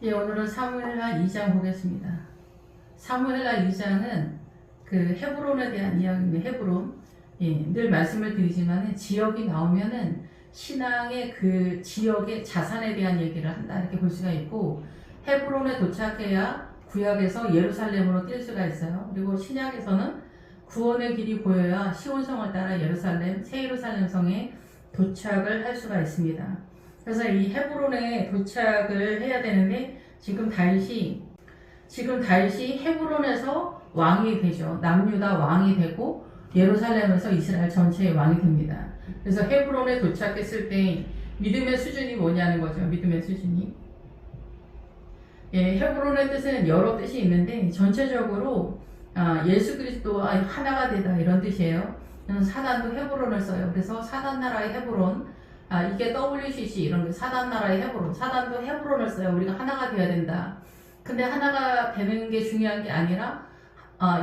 예, 오늘은 사무엘하 2장 보겠습니다. 사무엘하 2장은 그 헤브론에 대한 이야기입니다. 헤브론. 예, 늘 말씀을 드리지만 지역이 나오면은 신앙의 그 지역의 자산에 대한 얘기를 한다 이렇게 볼 수가 있고, 헤브론에 도착해야 구약에서 예루살렘으로 뛸 수가 있어요. 그리고 신약에서는 구원의 길이 보여야 시온성을 따라 예루살렘, 새 예루살렘 성에 도착을 할 수가 있습니다. 그래서 이 헤브론에 도착을 해야 되는데 지금 다윗이 헤브론에서 왕이 되죠. 남유다 왕이 되고 예루살렘에서 이스라엘 전체의 왕이 됩니다. 그래서 헤브론에 도착했을 때 믿음의 수준이 뭐냐는 거죠. 믿음의 수준이. 예, 헤브론의 뜻은 여러 뜻이 있는데 전체적으로 예수 그리스도와 하나가 되다 이런 뜻이에요. 사단도 헤브론을 써요. 그래서 사단 나라의 헤브론, 이게 WCC 이런 게 사단 나라의 헤브론, 사단도 헤브론을 써요. 우리가 하나가 되어야 된다. 근데 하나가 되는 게 중요한 게 아니라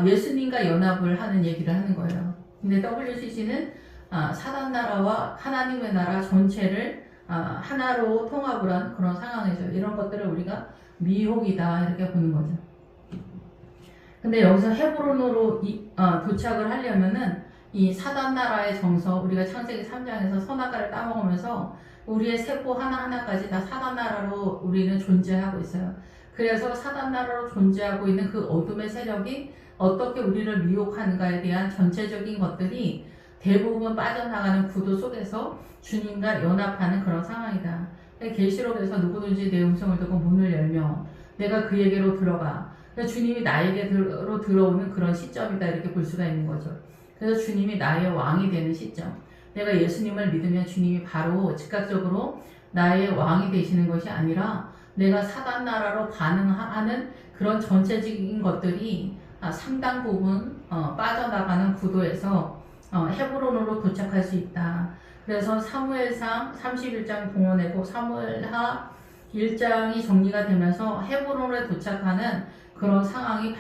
예수님과 연합을 하는 얘기를 하는 거예요. 근데 WCC는 사단 나라와 하나님의 나라 전체를 하나로 통합을 한 그런 상황이죠. 이런 것들을 우리가 미혹이다 이렇게 보는 거죠. 근데 여기서 헤브론으로 도착을 하려면은 이 사단 나라의 정서, 우리가 창세기 3장에서 선악과를 따먹으면서 우리의 세포 하나하나까지 다 사단 나라로 우리는 존재하고 있어요. 그래서 사단 나라로 존재하고 있는 그 어둠의 세력이 어떻게 우리를 미혹하는가에 대한 전체적인 것들이 대부분 빠져나가는 구도 속에서 주님과 연합하는 그런 상황이다. 계시록에서 누구든지 내 음성을 듣고 문을 열며 내가 그에게로 들어가. 그러니까 주님이 나에게로 들어오는 그런 시점이다 이렇게 볼 수가 있는 거죠. 그래서 주님이 나의 왕이 되는 시점. 내가 예수님을 믿으면 주님이 바로 즉각적으로 나의 왕이 되시는 것이 아니라 내가 사단 나라로 반응하는 그런 전체적인 것들이 상당 부분 빠져나가는 구도에서 헤브론으로 도착할 수 있다. 그래서 사무엘상 31장 동원되고 사무엘하 1장이 정리가 되면서 헤브론에 도착하는 그런 상황이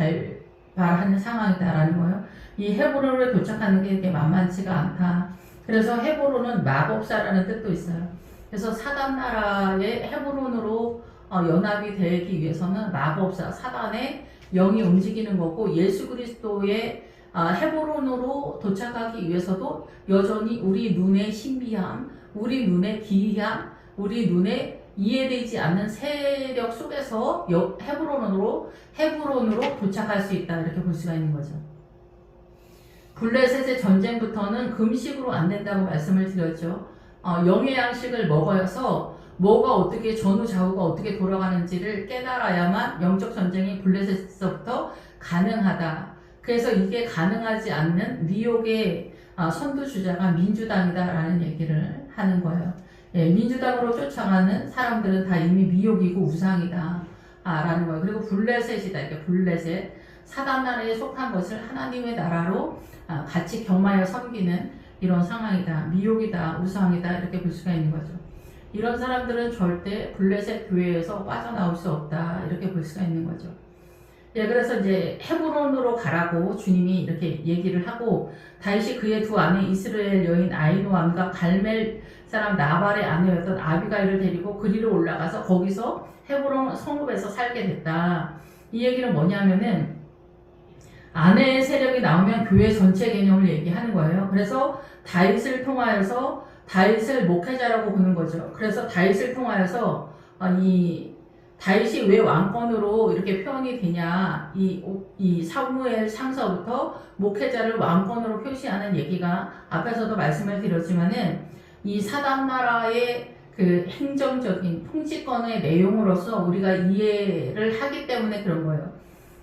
발하는 상황이다라는 거예요. 이 헤브론에 도착하는 게 이렇게 만만치가 않다. 그래서 헤브론은 마법사라는 뜻도 있어요. 그래서 사단 나라의 헤브론으로 연합이 되기 위해서는 마법사, 사단의 영이 움직이는 거고, 예수 그리스도의 헤브론으로 도착하기 위해서도 여전히 우리 눈의 신비함, 우리 눈의 기이함, 우리 눈에 이해되지 않는 세력 속에서 헤브론으로 도착할 수 있다 이렇게 볼 수가 있는 거죠. 블레셋의 전쟁부터는 금식으로 안 된다고 말씀을 드렸죠. 영의 양식을 먹어서 뭐가 어떻게 전후 좌우가 어떻게 돌아가는지를 깨달아야만 영적 전쟁이 블레셋에서부터 가능하다. 그래서 이게 가능하지 않는 미혹의 선두주자가 민주당이다라는 얘기를 하는 거예요. 예, 민주당으로 쫓아가는 사람들은 다 이미 미혹이고 우상이다 라는 거예요. 그리고 블레셋이다. 이렇게 블레셋, 사단 나라에 속한 것을 하나님의 나라로 같이 겸하여 섬기는 이런 상황이다. 미혹이다. 우상이다. 이렇게 볼 수가 있는 거죠. 이런 사람들은 절대 블레셋 교회에서 빠져나올 수 없다. 이렇게 볼 수가 있는 거죠. 예, 그래서 이제 헤브론으로 가라고 주님이 이렇게 얘기를 하고, 다윗이 그의 두 아내 이스라엘 여인 아히노암과 갈멜 사람 나발의 아내였던 아비가일을 데리고 그리로 올라가서 거기서 헤브론 성읍에서 살게 됐다. 이 얘기는 뭐냐면은 아내의 세력이 나오면 교회 전체 개념을 얘기하는 거예요. 그래서 다윗을 통하여서 다윗을 목회자라고 보는 거죠. 그래서 다윗을 통하여서 이 다윗이 왜 왕권으로 이렇게 표현이 되냐, 이 사무엘 상서부터 목회자를 왕권으로 표시하는 얘기가 앞에서도 말씀을 드렸지만은 이 사단 나라의 그 행정적인 통치권의 내용으로서 우리가 이해를 하기 때문에 그런 거예요.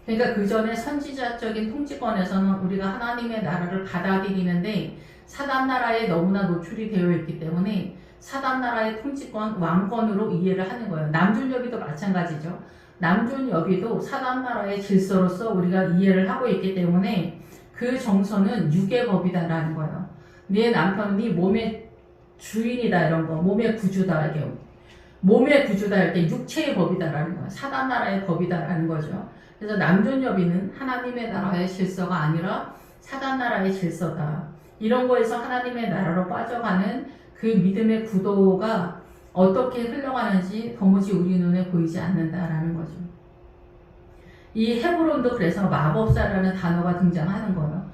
그러니까 그 전에 선지자적인 통치권에서는 우리가 하나님의 나라를 받아들이는데 사단 나라에 너무나 노출이 되어 있기 때문에 사단 나라의 통치권, 왕권으로 이해를 하는 거예요. 남존여비도 마찬가지죠. 남존여비도 사단 나라의 질서로서 우리가 이해를 하고 있기 때문에 그 정서는 육의 법이다라는 거예요. 네 남편이 몸의 주인이다 이런 거, 몸의 구주다 이게 몸의 구주다 할 때 육체의 법이다라는 거예요. 사단 나라의 법이다라는 거죠. 그래서 남존여비는 하나님의 나라의 질서가 아니라 사단 나라의 질서다. 이런 거에서 하나님의 나라로 빠져가는 그 믿음의 구도가 어떻게 흘러가는지 도무지 우리 눈에 보이지 않는다라는 거죠. 이 헤브론도 그래서 마법사라는 단어가 등장하는 거예요.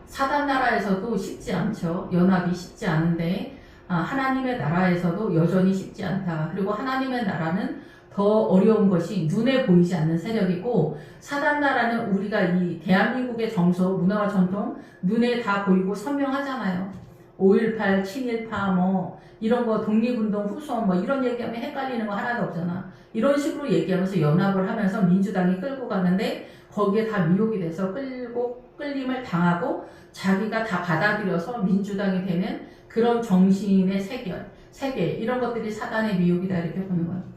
사단 나라에서도 쉽지 않죠. 연합이 쉽지 않은데 하나님의 나라에서도 여전히 쉽지 않다. 그리고 하나님의 나라는 더 어려운 것이 눈에 보이지 않는 세력이고, 사단 나라는 우리가 이 대한민국의 정서, 문화와 전통 눈에 다 보이고 선명하잖아요. 5.18, 친일파 뭐 이런 거, 독립운동 후손 뭐 이런 얘기하면 헷갈리는 거 하나도 없잖아. 이런 식으로 얘기하면서 연합을 하면서 민주당이 끌고 가는데 거기에 다 미혹이 돼서 끌림을 당하고 자기가 다 받아들여서 민주당이 되는 그런 정신의 세계 이런 것들이 사단의 미혹이다 이렇게 보는 거예요.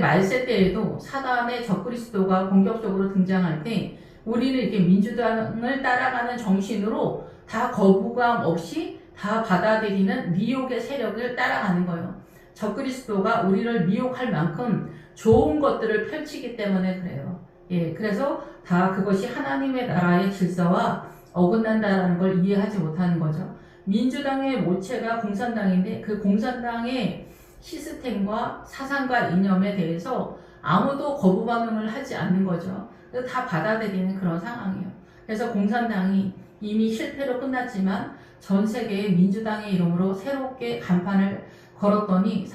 말세 때에도 사단의 적그리스도가 공격적으로 등장할 때 우리는 이렇게 민주당을 따라가는 정신으로 다 거부감 없이 다 받아들이는 미혹의 세력을 따라가는 거예요. 적그리스도가 우리를 미혹할 만큼 좋은 것들을 펼치기 때문에 그래요. 예, 그래서 다 그것이 하나님의 나라의 질서와 어긋난다는 걸 이해하지 못하는 거죠. 민주당의 모체가 공산당인데 그 공산당의 시스템과 사상과 이념에 대해서 아무도 거부 반응을 하지 않는 거죠. 그래서 다 받아들이는 그런 상황이에요. 그래서 공산당이 이미 실패로 끝났지만 전 세계의 민주당의 이름으로 새롭게 간판을 걸었더니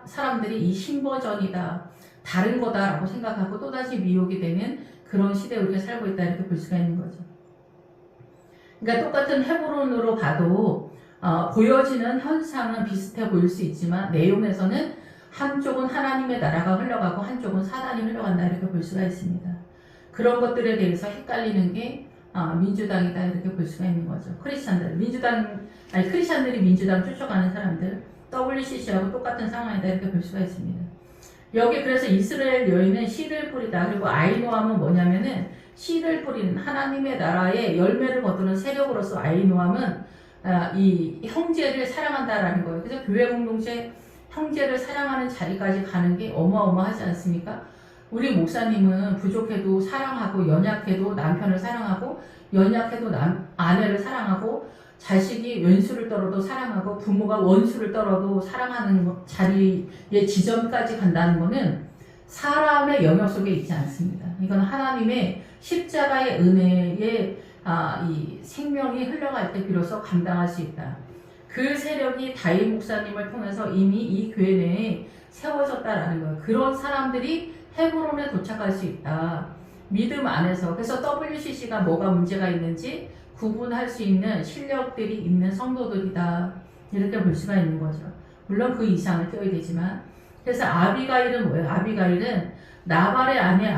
사람들이 이 신버전이다, 다른 거다라고 생각하고 또다시 미혹이 되는 그런 시대에 우리가 살고 있다 이렇게 볼 수가 있는 거죠. 그러니까 똑같은 헤브론으로 봐도 보여지는 현상은 비슷해 보일 수 있지만 내용에서는 한쪽은 하나님의 나라가 흘러가고 한쪽은 사단이 흘러간다 이렇게 볼 수가 있습니다. 그런 것들에 대해서 헷갈리는 게 민주당이다 이렇게 볼 수가 있는 거죠. 크리스찬들이 민주당 쫓아가는 사람들, WCC하고 똑같은 상황이다 이렇게 볼 수가 있습니다. 여기 그래서 이스라엘 여인은 씨를 뿌리다. 그리고 아이노함은 뭐냐면은 씨를 뿌리는 하나님의 나라의 열매를 거두는 세력으로서 아이노함은 이 형제를 사랑한다라는 거예요. 그래서 교회 공동체 형제를 사랑하는 자리까지 가는 게 어마어마하지 않습니까? 우리 목사님은 부족해도 사랑하고, 연약해도 남편을 사랑하고, 연약해도 아내를 사랑하고, 자식이 왼수를 떨어도 사랑하고, 부모가 원수를 떨어도 사랑하는 자리의 지점까지 간다는 것은 사람의 영역 속에 있지 않습니다. 이건 하나님의 십자가의 은혜의 이 생명이 흘러갈 때 비로소 감당할 수 있다. 그 세력이 다윗 목사님을 통해서 이미 이 교회 내에 세워졌다라는 거예요. 그런 사람들이 헤브론에 도착할 수 있다. 믿음 안에서. 그래서 WCC가 뭐가 문제가 있는지 구분할 수 있는 실력들이 있는 성도들이다. 이렇게 볼 수가 있는 거죠. 물론 그 이상을 떼어야 되지만. 그래서 아비가일은 뭐예요? 아비가일은 나발의 아내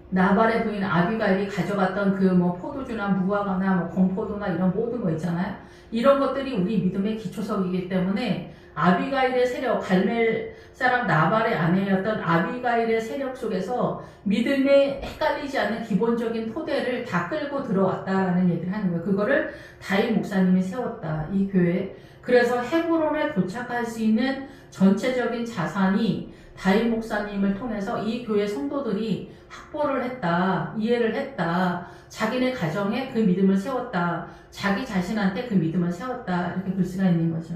나발의 부인 아비가일이 가져갔던 그 뭐 포도주나 무화과나 뭐 건포도나 이런 모든 거 있잖아요. 이런 것들이 우리 믿음의 기초석이기 때문에 아비가일의 세력, 갈멜 사람 나발의 아내였던 아비가일의 세력 속에서 믿음에 헷갈리지 않는 기본적인 토대를 다 끌고 들어왔다라는 얘기를 하는 거예요. 그거를 다윗 목사님이 세웠다, 이 교회. 그래서 헤브론에 도착할 수 있는 전체적인 자산이 다윗 목사님을 통해서 이 교회 성도들이 확보를 했다, 이해를 했다, 자기네 가정에 그 믿음을 세웠다, 자기 자신한테 그 믿음을 세웠다, 이렇게 볼 수가 있는 거죠.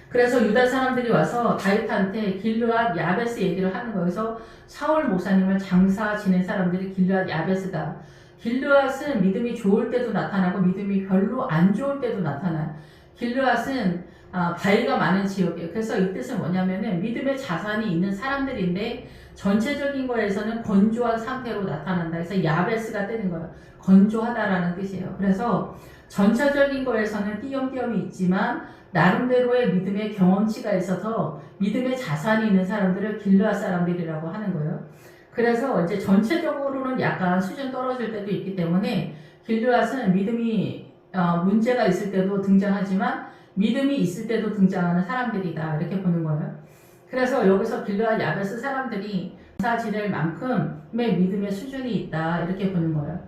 그래서 유다 사람들이 와서 다윗한테 길르앗 야베스 얘기를 하는 거여서 사울 목사님을 장사 지낸 사람들이 길르앗 야베스다. 길르앗은 믿음이 좋을 때도 나타나고 믿음이 별로 안 좋을 때도 나타나요. 길르앗은 바위가 많은 지역이에요. 그래서 이 뜻은 뭐냐면은 믿음의 자산이 있는 사람들인데 전체적인 거에서는 건조한 상태로 나타난다. 그래서 야베스가 뜨는 거예요. 건조하다라는 뜻이에요. 그래서 전체적인 거에서는 띄엄띄엄이 있지만 나름대로의 믿음의 경험치가 있어서 믿음의 자산이 있는 사람들을 길르앗 사람들이라고 하는 거예요. 그래서 이제 전체적으로는 약간 수준 떨어질 때도 있기 때문에 길르앗은 믿음이 문제가 있을 때도 등장하지만 믿음이 있을 때도 등장하는 사람들이다, 이렇게 보는 거예요. 그래서 여기서 길르앗 야베스 사람들이 장사 지낼 만큼의 믿음의 수준이 있다, 이렇게 보는 거예요.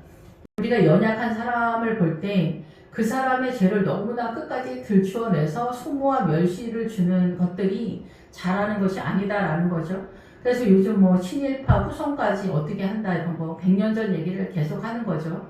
우리가 연약한 사람을 볼 때 그 사람의 죄를 너무나 끝까지 들추어내서 수모와 멸시를 주는 것들이 잘하는 것이 아니다라는 거죠. 그래서 요즘 친일파 후손까지 어떻게 한다 이런 거 100년 전 얘기를 계속 하는 거죠.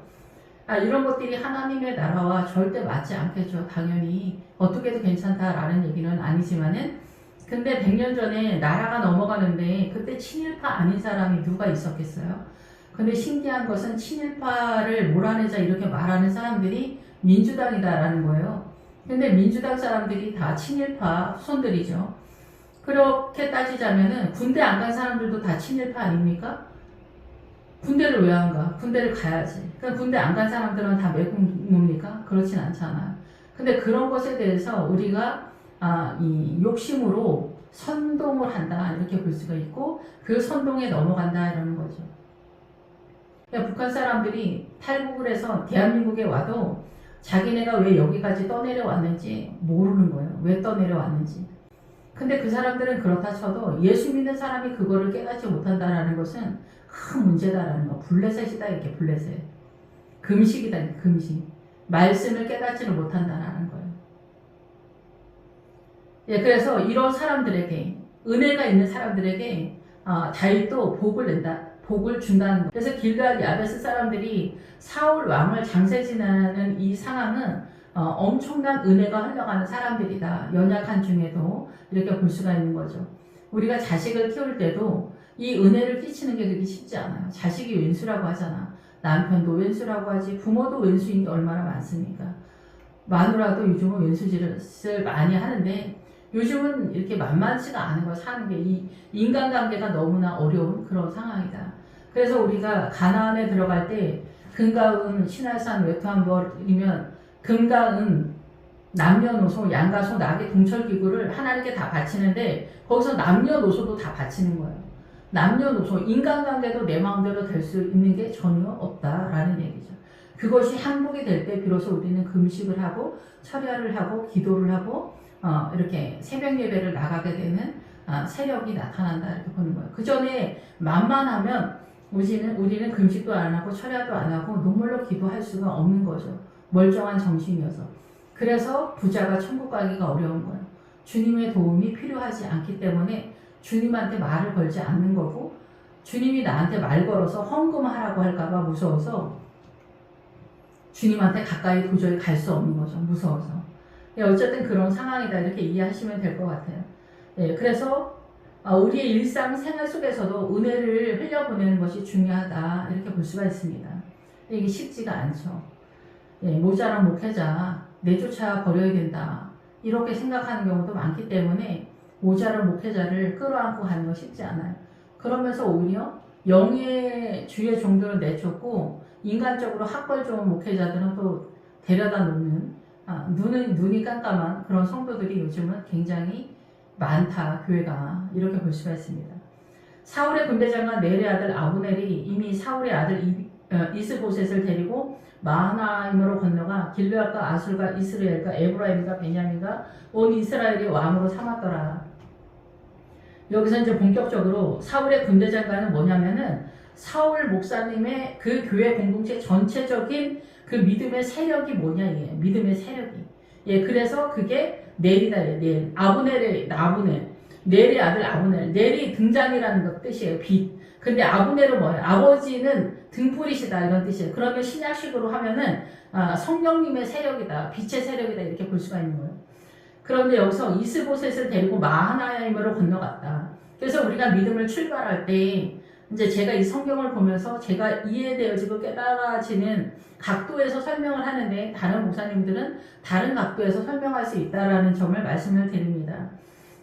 이런 것들이 하나님의 나라와 절대 맞지 않겠죠. 당연히 어떻게 해도 괜찮다라는 얘기는 아니지만은, 근데 100년 전에 나라가 넘어가는데 그때 친일파 아닌 사람이 누가 있었겠어요? 근데 신기한 것은 친일파를 몰아내자 이렇게 말하는 사람들이 민주당이다라는 거예요. 근데 민주당 사람들이 다 친일파 후손들이죠. 그렇게 따지자면은 군대 안 간 사람들도 다 친일파 아닙니까? 군대를 왜 안 가? 군대를 가야지. 그러니까 군대 안 간 사람들은 다 매국노입니까? 그렇진 않잖아요. 근데 그런 것에 대해서 우리가 이 욕심으로 선동을 한다 이렇게 볼 수가 있고, 그 선동에 넘어간다 이러는 거죠. 그러니까 북한 사람들이 탈북을 해서 대한민국에 와도 자기네가 왜 여기까지 떠내려왔는지 모르는 거예요. 왜 떠내려왔는지. 근데 그 사람들은 그렇다 쳐도 예수 믿는 사람이 그거를 깨닫지 못한다라는 것은 큰 문제다라는 거. 블레셋이다 이렇게, 블레셋. 금식이다, 금식. 말씀을 깨닫지를 못한다라는 거예요. 예, 그래서 이런 사람들에게, 은혜가 있는 사람들에게 다윗도 복을 낸다, 복을 준다는 거예요. 그래서 길갈 야베스 사람들이 사울 왕을 장세지나는 이 상황은 엄청난 은혜가 흘러가는 사람들이다. 연약한 중에도 이렇게 볼 수가 있는 거죠. 우리가 자식을 키울 때도 이 은혜를 끼치는 게 그렇게 쉽지 않아요. 자식이 왼수라고 하잖아. 남편도 왼수라고 하지, 부모도 왼수인 게 얼마나 많습니까? 마누라도 요즘은 왼수짓을 많이 하는데, 요즘은 이렇게 만만치가 않은 걸 사는 게, 이 인간관계가 너무나 어려운 그런 상황이다. 그래서 우리가 가나안에 들어갈 때 금가은 신할산 외투한벌이면 금가은 남녀노소 양가소 낙의 동철기구를 하나님께 다 바치는데, 거기서 남녀노소도 다 바치는 거예요. 남녀노소 인간관계도 내 마음대로 될 수 있는 게 전혀 없다라는 얘기죠. 그것이 항복이 될 때 비로소 우리는 금식을 하고 철야를 하고 기도를 하고 이렇게 새벽 예배를 나가게 되는 세력이 나타난다 이렇게 보는 거예요. 그 전에 만만하면 우리는 금식도 안 하고 철야도 안 하고 눈물로 기도할 수가 없는 거죠. 멀쩡한 정신이어서. 그래서 부자가 천국 가기가 어려운 거예요. 주님의 도움이 필요하지 않기 때문에 주님한테 말을 걸지 않는 거고, 주님이 나한테 말 걸어서 헌금하라고 할까봐 무서워서 주님한테 가까이 도저히 갈 수 없는 거죠. 무서워서. 예, 어쨌든 그런 상황이다 이렇게 이해하시면 될 것 같아요. 예, 그래서 우리의 일상 생활 속에서도 은혜를 흘려보내는 것이 중요하다 이렇게 볼 수가 있습니다. 이게 쉽지가 않죠. 예, 모자란 목회자 내쫓아 버려야 된다 이렇게 생각하는 경우도 많기 때문에 모자란 목회자를 끌어안고 가는 건 쉽지 않아요. 그러면서 오히려 영의 주의 종들을 내쫓고 인간적으로 학벌 좋은 목회자들은 또 데려다 놓는 눈이 깜깜한 그런 성도들이 요즘은 굉장히 많다, 교회가. 이렇게 볼 수가 있습니다. 사울의 군대장관 넬의 아들 아브넬이 이미 사울의 아들 이스보셋을 데리고 마하나임으로 건너가 길르앗과 아술과 이스라엘과 에브라임과 베냐민과 온 이스라엘이 왕으로 삼았더라. 여기서 이제 본격적으로 사울의 군대장관은 뭐냐면은 사울 목사님의 그 교회 공동체 전체적인 그 믿음의 세력이 뭐냐, 이게 믿음의 세력이. 예, 그래서 그게 넬이다, 넬. 아브넬의 넬의 아들 아브넬. 넬이 등잔이라는 것 뜻이에요. 빛. 근데 아브넬은 뭐예요? 아버지는 등불이시다 이런 뜻이에요. 그러면 신약식으로 하면은 성령님의 세력이다, 빛의 세력이다 이렇게 볼 수가 있는 거예요. 그런데 여기서 이스보셋을 데리고 마하나임으로 건너갔다. 그래서 우리가 믿음을 출발할 때 이제 제가 이 성경을 보면서 제가 이해되어지고 깨달아지는 각도에서 설명을 하는데, 다른 목사님들은 다른 각도에서 설명할 수 있다라는 점을 말씀을 드립니다.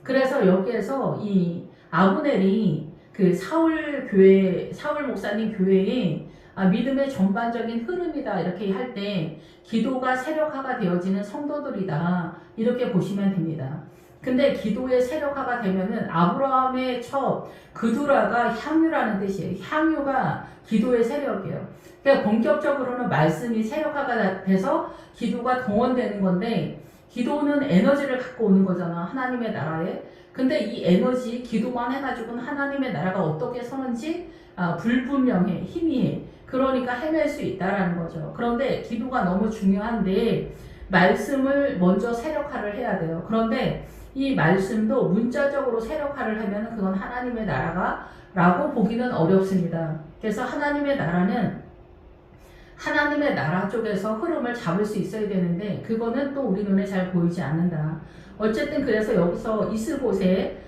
그래서 여기에서 이 아브넬이 그 사울 목사님 교회에 믿음의 전반적인 흐름이다 이렇게 할 때 기도가 세력화가 되어지는 성도들이다 이렇게 보시면 됩니다. 근데 기도의 세력화가 되면은 아브라함의 첫 그두라가 향유라는 뜻이에요. 향유가 기도의 세력이에요. 그러니까 본격적으로는 말씀이 세력화가 돼서 기도가 동원되는 건데, 기도는 에너지를 갖고 오는 거잖아, 하나님의 나라에. 근데 이 에너지, 기도만 해가지고는 하나님의 나라가 어떻게 서는지 불분명해, 희미해. 그러니까 헤맬 수 있다라는 거죠. 그런데 기도가 너무 중요한데 말씀을 먼저 세력화를 해야 돼요. 그런데 이 말씀도 문자적으로 세력화를 하면 그건 하나님의 나라가 라고 보기는 어렵습니다. 그래서 하나님의 나라는 하나님의 나라 쪽에서 흐름을 잡을 수 있어야 되는데 그거는 또 우리 눈에 잘 보이지 않는다. 어쨌든 그래서 여기서 이스보셋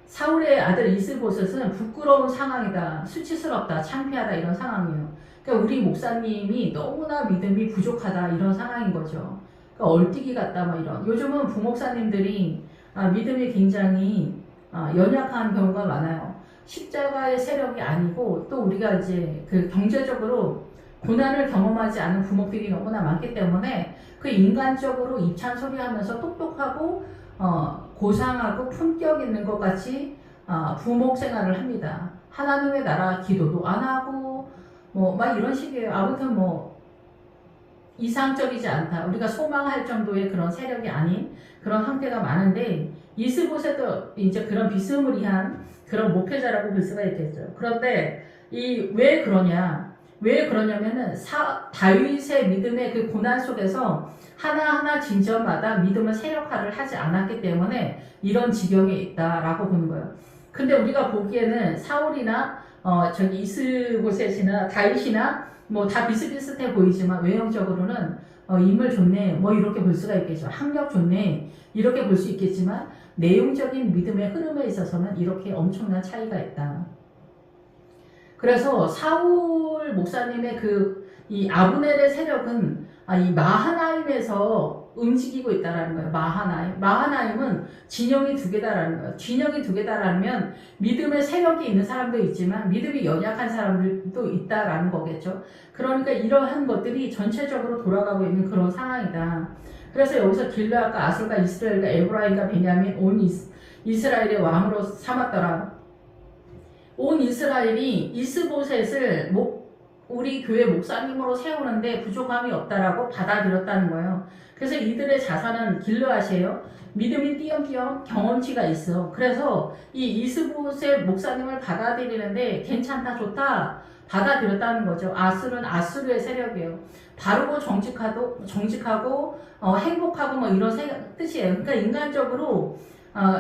사울의 아들 이스보셋은 부끄러운 상황이다, 수치스럽다, 창피하다 이런 상황이에요. 그러니까 우리 목사님이 너무나 믿음이 부족하다 이런 상황인 거죠. 그러니까 얼뛰기 같다 막 이런. 요즘은 부목사님들이 믿음이 굉장히 연약한 경우가 많아요. 십자가의 세력이 아니고 또 우리가 이제 그 경제적으로 고난을 경험하지 않은 부모들이 너무나 많기 때문에 그 인간적으로 입찬 소리 하면서 똑똑하고 고상하고 품격 있는 것 같이 부목 생활을 합니다. 하나님의 나라 기도도 안 하고 뭐 막 이런 식이에요. 아무튼 뭐 이상적이지 않다. 우리가 소망할 정도의 그런 세력이 아닌 그런 형태가 많은데 이스보셋도 이제 그런 비스무리한 그런 목회자라고 볼 수가 있겠죠. 그런데 왜 그러냐? 왜 그러냐면은 다윗의 믿음의 그 고난 속에서 하나하나 진전마다 믿음을 세력화를 하지 않았기 때문에 이런 지경에 있다라고 보는 거예요. 근데 우리가 보기에는 사울이나 이스보셋이나 다윗이나 뭐 다 비슷비슷해 보이지만 외형적으로는 인물 좋네 뭐 이렇게 볼 수가 있겠죠. 학력 좋네 이렇게 볼 수 있겠지만 내용적인 믿음의 흐름에 있어서는 이렇게 엄청난 차이가 있다. 그래서 사울 목사님의 이 아브넬의 세력은 이 마하나임에서 움직이고 있다라는 거예요. 마하나임은 진영이 두 개다라는 거예요. 진영이 두 개다라면 믿음의 세력이 있는 사람도 있지만 믿음이 연약한 사람들도 있다라는 거겠죠. 그러니까 이러한 것들이 전체적으로 돌아가고 있는 그런 상황이다. 그래서 여기서 길르앗과 아술과 이스라엘과 에브라임과 베냐민 온 이스라엘의 왕으로 삼았더라. 온 이스라엘이 이스보셋을 우리 교회 목사님으로 세우는데 부족함이 없다라고 받아들였다는 거예요. 그래서 이들의 자산은 길르앗이에요. 믿음이 띄엄띄엄 경험치가 있어. 그래서 이 이스보셋 목사님을 받아들이는데 괜찮다, 좋다 받아들였다는 거죠. 아술은 아수르의 세력이에요. 바르고 정직하고 행복하고 뭐 이런 뜻이에요. 그러니까 인간적으로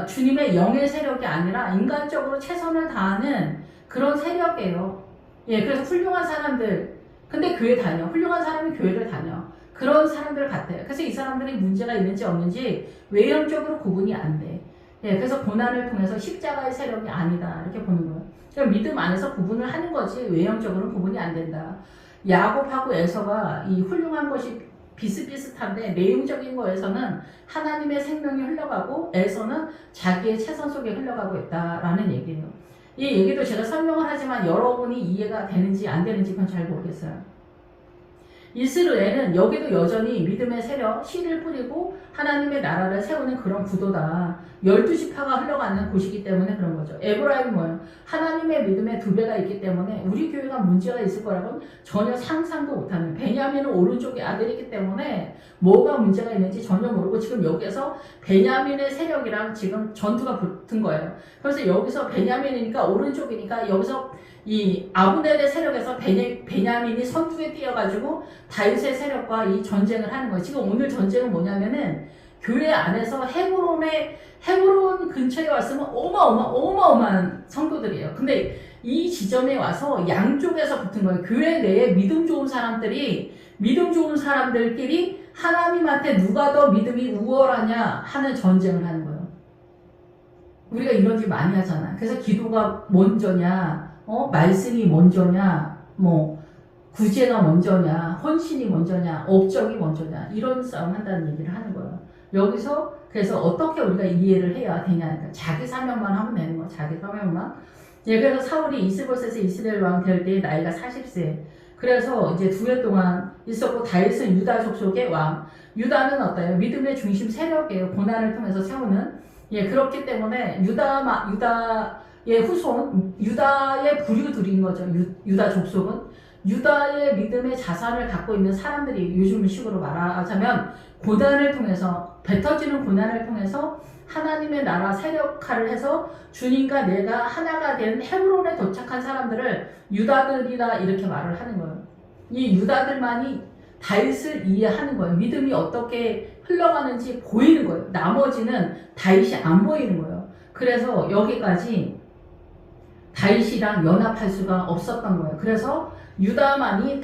주님의 영의 세력이 아니라 인간적으로 최선을 다하는 그런 세력이에요. 예, 그래서 훌륭한 사람들, 근데 교회 다녀. 훌륭한 사람이 교회를 다녀. 그런 사람들 같아요. 그래서 이 사람들이 문제가 있는지 없는지 외형적으로 구분이 안 돼. 예, 그래서 고난을 통해서 십자가의 세력이 아니다. 이렇게 보는 거예요. 그러니까 믿음 안에서 구분을 하는 거지 외형적으로는 구분이 안 된다. 야곱하고 에서가 이 훌륭한 것이 비슷비슷한데 내용적인 거에서는 하나님의 생명이 흘러가고 에서는 자기의 체선 속에 흘러가고 있다라는 얘기예요. 이 얘기도 제가 설명을 하지만 여러분이 이해가 되는지 안 되는지 그건 잘 모르겠어요. 이스라엘은 여기도 여전히 믿음의 세력, 씨를 뿌리고 하나님의 나라를 세우는 그런 구도다. 12지파가 흘러가는 곳이기 때문에 그런 거죠. 에브라임은 뭐예요? 하나님의 믿음의 2배가 있기 때문에 우리 교회가 문제가 있을 거라고는 전혀 상상도 못하는, 베냐민은 오른쪽의 아들이기 때문에 뭐가 문제가 있는지 전혀 모르고 지금 여기에서 베냐민의 세력이랑 지금 전투가 붙은 거예요. 그래서 여기서 베냐민이니까 오른쪽이니까 여기서 이 아브넬의 세력에서 베냐민이 선두에 뛰어가지고 다윗의 세력과 이 전쟁을 하는 거예요. 지금 오늘 전쟁은 뭐냐면은 교회 안에서 헤브론 근처에 왔으면 어마어마한 성도들이에요. 근데 이 지점에 와서 양쪽에서 붙은 거예요. 교회 내에 믿음 좋은 사람들끼리 하나님한테 누가 더 믿음이 우월하냐 하는 전쟁을 하는 거예요. 우리가 이런 일 많이 하잖아. 그래서 기도가 먼저냐, 말씀이 먼저냐, 뭐 구제가 먼저냐, 헌신이 먼저냐, 업적이 먼저냐 이런 싸움 한다는 얘기를 하는 거예요. 여기서 그래서 어떻게 우리가 이해를 해야 되냐, 그러니까 자기 사명만 하면 되는 거야. 자기 사명만. 예, 그래서 사울이 이스보셋의 이스라엘 왕 될 때 나이가 40세. 그래서 이제 2해 동안 있었고 다윗은 유다 족속의 왕. 유다는 어때요? 믿음의 중심 세력이에요. 고난을 통해서 세우는. 예, 그렇기 때문에 유다의 후손, 유다의 부류들인 거죠. 유다 족속은. 유다의 믿음의 자산을 갖고 있는 사람들이 요즘 식으로 말하자면 고난을 통해서, 뱉어지는 고난을 통해서 하나님의 나라 세력화를 해서 주님과 내가 하나가 된 헤브론에 도착한 사람들을 유다들이다 이렇게 말을 하는 거예요. 이 유다들만이 다윗을 이해하는 거예요. 믿음이 어떻게 흘러가는지 보이는 거예요. 나머지는 다윗이 안 보이는 거예요. 그래서 여기까지 다윗이랑 연합할 수가 없었던 거예요. 그래서 유다만이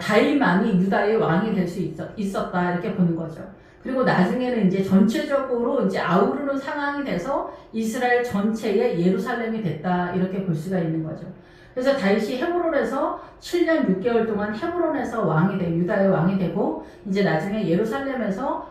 다윗만이 유다의 왕이 될 수 있었다 이렇게 보는 거죠. 그리고 나중에는 이제 전체적으로 이제 아우르는 상황이 돼서 이스라엘 전체의 예루살렘이 됐다 이렇게 볼 수가 있는 거죠. 그래서 다윗이 헤브론에서 7년 6개월 동안 헤브론에서 왕이 돼 유다의 왕이 되고 이제 나중에 예루살렘에서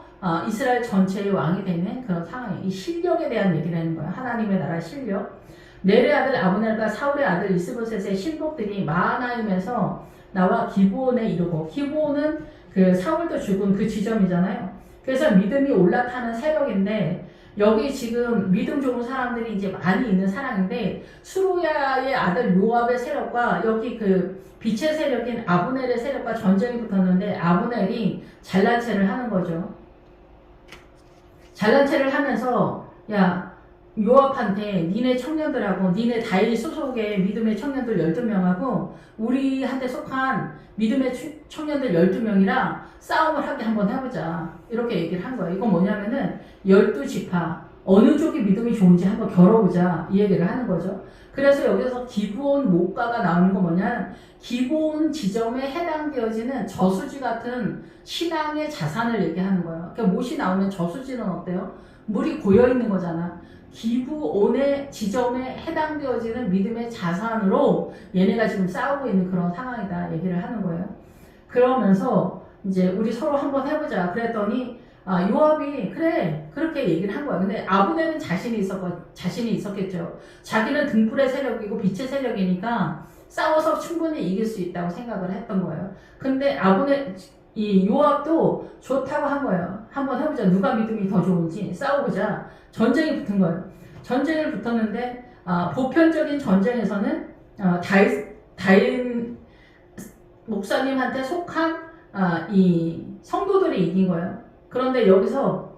이스라엘 전체의 왕이 되는 그런 상황이에요. 이 실력에 대한 얘기를 하는 거예요. 하나님의 나라 실력. 넬의 아들 아브넬과 사울의 아들 이스보셋의 신복들이 마하나임에서 나와 기브온에 이르고, 기브온은 그 사울도 죽은 그 지점이잖아요. 그래서 믿음이 올라타는 세력인데, 여기 지금 믿음 좋은 사람들이 이제 많이 있는 사람인데, 수루야의 아들 요압의 세력과 여기 그 빛의 세력인 아브넬의 세력과 전쟁이 붙었는데, 아브넬이 잘난 체를 하는 거죠. 잘난 체를 하면서 야 요압한테 니네 청년들하고 니네 다윗 소속의 믿음의 청년들 12명하고 우리한테 속한 믿음의 청년들 12명이랑 싸움을 하게 한번 해보자 이렇게 얘기를 한 거예요. 이건 뭐냐면은 12지파 어느 쪽이 믿음이 좋은지 한번 겨뤄보자 이 얘기를 하는 거죠. 그래서 여기서 기브온 목가가 나오는 건 뭐냐, 기브온 지점에 해당되어지는 저수지 같은 신앙의 자산을 얘기하는 거예요. 그러니까 못이 나오면 저수지는 어때요? 물이 고여있는 거잖아. 기브온의 지점에 해당되어지는 믿음의 자산으로 얘네가 지금 싸우고 있는 그런 상황이다 얘기를 하는 거예요. 그러면서 이제 우리 서로 한번 해보자 그랬더니 요압이 그래 그렇게 얘기를 한 거야. 근데 아브넬은 자신이 있었겠죠. 자기는 등불의 세력이고 빛의 세력이니까 싸워서 충분히 이길 수 있다고 생각을 했던 거예요. 근데 이 요압도 좋다고 한 거예요. 한번 해보자. 누가 믿음이 더 좋은지 싸워보자. 전쟁이 붙은 거예요. 전쟁을 붙었는데 보편적인 전쟁에서는 다윗 목사님한테 속한 이 성도들이 이긴 거예요. 그런데 여기서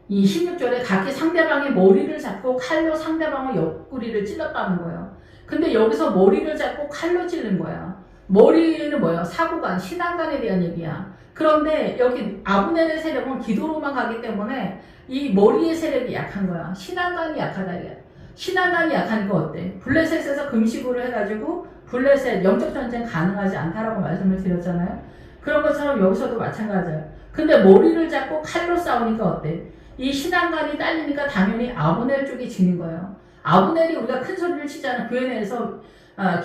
이 16절에 각기 상대방의 머리를 잡고 칼로 상대방의 옆구리를 찔렀다는 거예요. 근데 여기서 머리를 잡고 칼로 찌른 거야. 머리는 뭐예요? 사고관, 신앙관에 대한 얘기야. 그런데 여기 아브넬의 세력은 기도로만 가기 때문에 이 머리의 세력이 약한 거야. 신앙관이 약하다 이게. 신앙관이 약하니까 어때? 블레셋에서 금식으로 해가지고 블레셋 영적 전쟁 가능하지 않다라고 말씀을 드렸잖아요. 그런 것처럼 여기서도 마찬가지예요. 근데 머리를 잡고 칼로 싸우니까 어때? 이 신앙관이 딸리니까 당연히 아브넬 쪽이 지는 거예요. 아브넬이 우리가 큰 소리를 치잖아요. 교회 내에서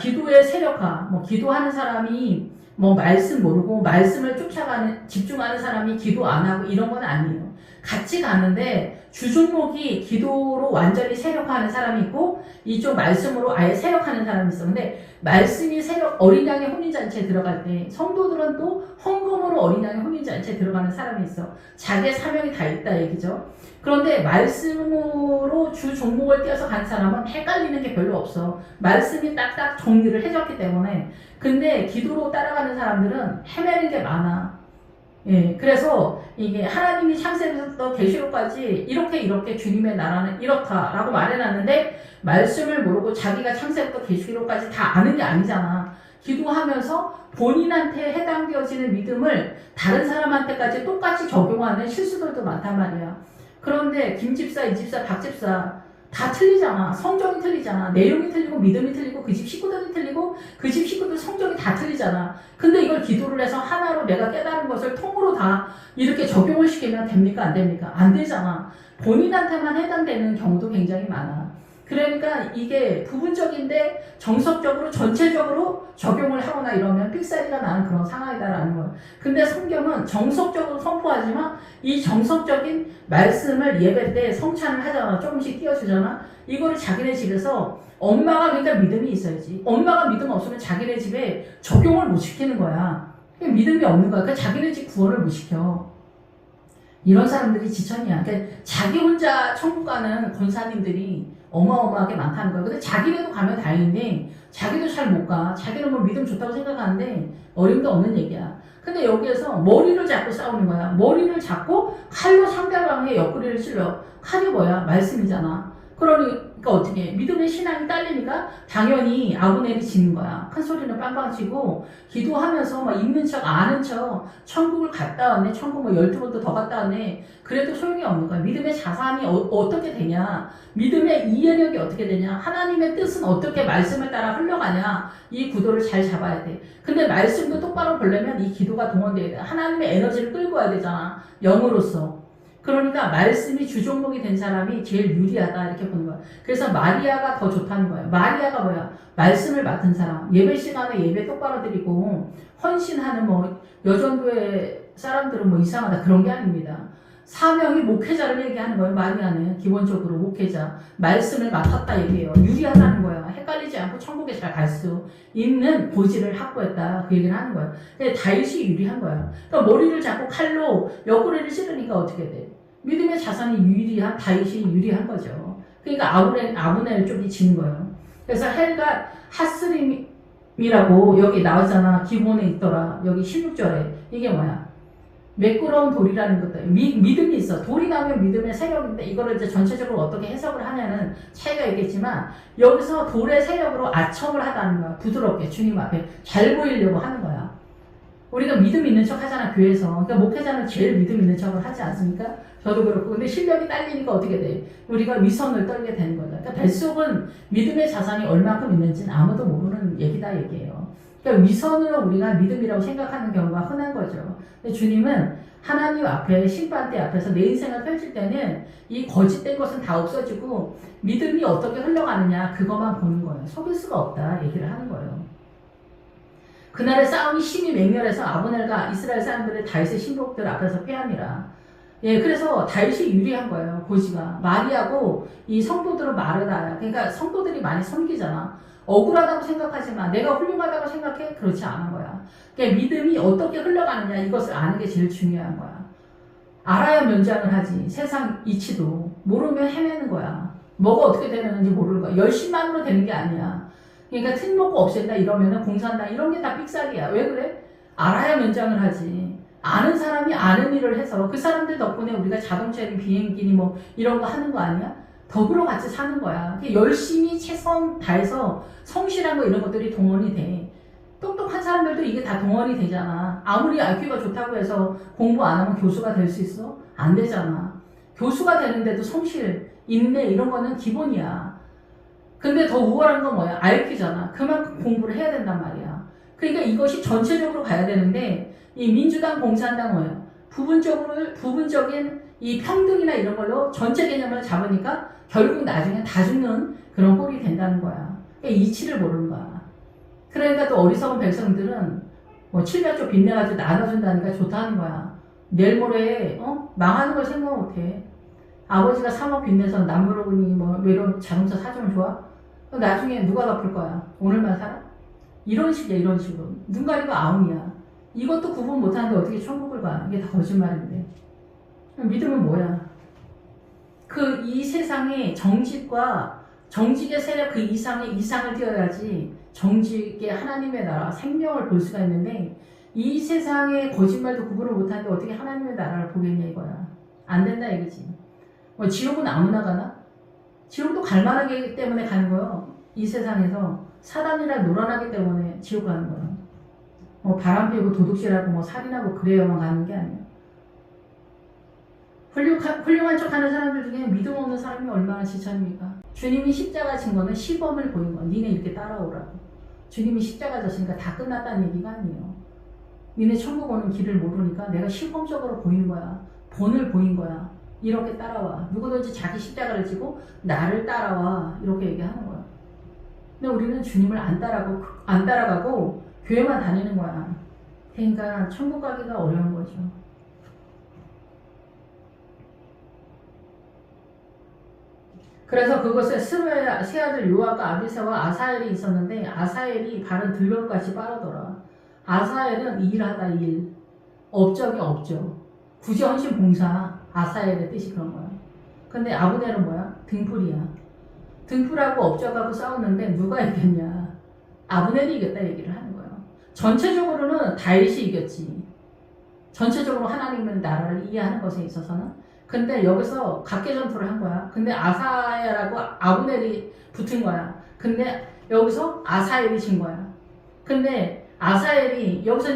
기도의 세력화, 기도하는 사람이 말씀 모르고 말씀을 집중하는 사람이 기도 안 하고 이런 건 아니에요. 같이 가는데 주종목이 기도로 완전히 세력화하는 사람이 있고 이쪽 말씀으로 아예 세력하는 사람이 있어. 근데 말씀이 어린 양의 혼인잔치에 들어갈 때 성도들은 또 헌금으로 어린 양의 혼인잔치에 들어가는 사람이 있어. 자기의 사명이 다 있다 얘기죠. 그런데 말씀으로 주 종목을 띄어서 간 사람은 헷갈리는 게 별로 없어. 말씀이 딱딱 정리를 해줬기 때문에. 근데 기도로 따라가는 사람들은 헤매는 게 많아. 예, 그래서 이게 하나님이 창세기부터 계시록까지 이렇게 주님의 나라는 이렇다라고 말해놨는데 말씀을 모르고 자기가 창세기부터 계시록까지 다 아는 게 아니잖아. 기도하면서 본인한테 해당되어지는 믿음을 다른 사람한테까지 똑같이 적용하는 실수들도 많단 말이야. 그런데 김집사, 이집사, 박집사 다 틀리잖아. 성정이 틀리잖아. 내용이 틀리고 믿음이 틀리고 그 집 식구들이 틀리고 그 집 식구들 성정이 다 틀리잖아. 근데 이걸 기도를 해서 하나로 내가 깨달은 것을 통으로 다 이렇게 적용을 시키면 됩니까? 안 됩니까? 안 되잖아. 본인한테만 해당되는 경우도 굉장히 많아. 그러니까 이게 부분적인데 정석적으로 전체적으로 적용을 하거나 이러면 삑사리가 나는 그런 상황이다라는 거예요. 근데 성경은 정석적으로 선포하지만 이 정석적인 말씀을 예배 때 성찬을 하잖아. 조금씩 띄워주잖아. 이거를 자기네 집에서 엄마가 그러니까 믿음이 있어야지. 엄마가 믿음 없으면 자기네 집에 적용을 못 시키는 거야. 믿음이 없는 거야. 그러니까 자기네 집 구원을 못 시켜. 이런 사람들이 지천이야. 그러니까 자기 혼자 천국 가는 권사님들이 어마어마하게 많다는 거야. 근데 자기네도 가면 다행인데 자기도 잘 못 가. 자기는 믿음 좋다고 생각하는데 어림도 없는 얘기야. 근데 여기에서 머리를 잡고 싸우는 거야. 머리를 잡고 칼로 상대방의 옆구리를 찔러. 칼이 뭐야? 말씀이잖아. 그러니까 어떻게 해? 믿음의 신앙이 딸리니까 당연히 아브넬이 지는 거야. 큰 소리는 빵빵 치고 기도하면서 막 있는 척 아는 척 천국을 갔다 왔네. 천국 뭐 12번도 더 갔다 왔네. 그래도 소용이 없는 거야. 믿음의 자산이 어떻게 되냐? 믿음의 이해력이 어떻게 되냐? 하나님의 뜻은 어떻게 말씀을 따라 흘러가냐? 이 구도를 잘 잡아야 돼. 근데 말씀도 똑바로 보려면 이 기도가 동원돼야 돼. 하나님의 에너지를 끌고 와야 되잖아. 영으로서. 그러니까 말씀이 주종목이 된 사람이 제일 유리하다 이렇게 보는 거야. 그래서 마리아가 더 좋다는 거야. 마리아가 뭐야? 말씀을 맡은 사람. 예배 시간에 예배 똑바로 드리고 헌신하는 뭐 여전도의 사람들은 뭐 이상하다 그런 게 아닙니다. 사명이 목회자를 얘기하는 거예요. 마리아는 기본적으로 목회자. 말씀을 맡았다 얘기해요. 유리하다는 거야. 헷갈리지 않고 천국에 잘 갈 수 있는 고지를 확보했다. 그 얘기를 하는 거야. 근데 다윗이 유리한 거야. 그러니까 머리를 잡고 칼로 옆구리를 찌르니까 어떻게 돼? 믿음의 자산이 유리한 다윗이 유리한 거죠. 그러니까 아브넬 쪽이 지는 거예요. 그래서 헬과 하스림이라고 여기 나왔잖아. 기본에 있더라. 여기 16절에 이게 뭐야? 매끄러운 돌이라는 것도 믿음이 있어. 돌이 나오면 믿음의 세력인데 이거를 이제 전체적으로 어떻게 해석을 하냐는 차이가 있겠지만 여기서 돌의 세력으로 아첨을 하다는 거야. 부드럽게 주님 앞에 잘 보이려고 하는 거야. 우리가 믿음 있는 척 하잖아, 교회에서. 그러니까 목회자는 제일 믿음 있는 척을 하지 않습니까? 저도 그렇고. 근데 실력이 딸리니까 어떻게 돼? 우리가 위선을 떨게 되는 거죠. 그러니까 뱃속은 믿음의 자산이 얼마큼 있는지는 아무도 모르는 얘기다 얘기예요. 그러니까 위선으로 우리가 믿음이라고 생각하는 경우가 흔한 거죠. 근데 주님은 하나님 앞에 심판대 앞에서 내 인생을 펼칠 때는 이 거짓된 것은 다 없어지고 믿음이 어떻게 흘러가느냐 그것만 보는 거예요. 속일 수가 없다 얘기를 하는 거예요. 그날의 싸움이 심히 맹렬해서 아브넬과 이스라엘 사람들의 다윗의 신복들 앞에서 패하니라. 예, 그래서 다윗이 유리한 거예요. 고지가. 마리아고 이 성도들은 마르다야. 그러니까 성도들이 많이 섬기잖아. 억울하다고 생각하지만 내가 훌륭하다고 생각해? 그렇지 않은 거야. 그러니까 믿음이 어떻게 흘러가느냐 이것을 아는 게 제일 중요한 거야. 알아야 면장을 하지. 세상 이치도. 모르면 헤매는 거야. 뭐가 어떻게 되는지 모르는 거야. 열심만으로 되는 게 아니야. 그러니까 틀 먹고 없앤다 이러면은 공산다 이런 게 다 삑사리야. 왜 그래? 알아야 면장을 하지. 아는 사람이 아는 일을 해서 그 사람들 덕분에 우리가 자동차니 비행기니 뭐 이런 거 하는 거 아니야? 더불어 같이 사는 거야. 열심히 최선 다해서 성실한 거 이런 것들이 동원이 돼. 똑똑한 사람들도 이게 다 동원이 되잖아. 아무리 IQ가 좋다고 해서 공부 안 하면 교수가 될 수 있어? 안 되잖아. 교수가 되는데도 성실, 인내 이런 거는 기본이야. 근데 더 우월한 건 뭐야? IQ잖아. 그만큼 공부를 해야 된단 말이야. 그러니까 이것이 전체적으로 가야 되는데 이 민주당, 공산당 뭐야? 부분적인 이 평등이나 이런 걸로 전체 개념을 잡으니까 결국 나중에 다 죽는 그런 꼴이 된다는 거야. 그러니까 이치를 모르는 거야. 그러니까 또 어리석은 백성들은 뭐 700조 빚내가지고 나눠준다니까 좋다는 거야. 내일 모레 망하는 걸 생각 못해. 아버지가 3억 빚내서 남부로군이 뭐 이런 자동차 사주면 좋아? 나중에 누가 갚을 거야? 오늘만 살아? 이런 식이야, 이런 식으로. 눈 가리고 아웅이야. 이것도 구분 못하는데 어떻게 천국을 가? 이게 다 거짓말인데. 믿음은 뭐야? 이 세상에 정직의 세력 그 이상의 이상을 띄어야지 정직의 하나님의 나라, 생명을 볼 수가 있는데 이 세상의 거짓말도 구분을 못하는데 어떻게 하나님의 나라를 보겠냐 이거야. 안 된다 이거지. 지옥은 아무나 가나? 지옥도 갈만하기 때문에 가는 거예요. 이 세상에서 사단이랑 놀아나기 때문에 지옥 가는 거예요. 바람 피우고 도둑질하고 살인하고 그래야만 가는 게 아니에요. 훌륭한 척 하는 사람들 중에 믿음 없는 사람이 얼마나 지천입니까? 주님이 십자가 진 거는 시범을 보인 거야. 니네 이렇게 따라오라고. 주님이 십자가 졌으니까 다 끝났다는 얘기가 아니에요. 니네 천국 오는 길을 모르니까 내가 시범적으로 보인 거야. 본을 보인 거야. 이렇게 따라와. 누구든지 자기 십자가를 지고 나를 따라와. 이렇게 얘기하는 거야. 근데 우리는 주님을 안 따라가고 교회만 다니는 거야. 그러니까 천국 가기가 어려운 거죠. 그래서 그것에 스루의 세 아들 요압과 아비새와 아사엘이 있었는데 아사엘이 발은 들러같이 빠르더라. 아사엘은 일하다 일. 업적이 업적. 굳이 헌신 봉사. 아사엘의 뜻이 그런 거야. 근데 아브넬은 뭐야? 등불이야. 등불하고 업적하고 싸웠는데 누가 이겼냐? 아브넬이 이겼다 얘기를 하는 거야. 전체적으로는 다윗이 이겼지. 전체적으로 하나님의 나라를 이해하는 것에 있어서는. 근데 여기서 각계 전투를 한 거야. 근데 아사엘하고 아브넬이 붙은 거야. 근데 여기서 아사엘이 진 거야. 근데 아사엘이 여기서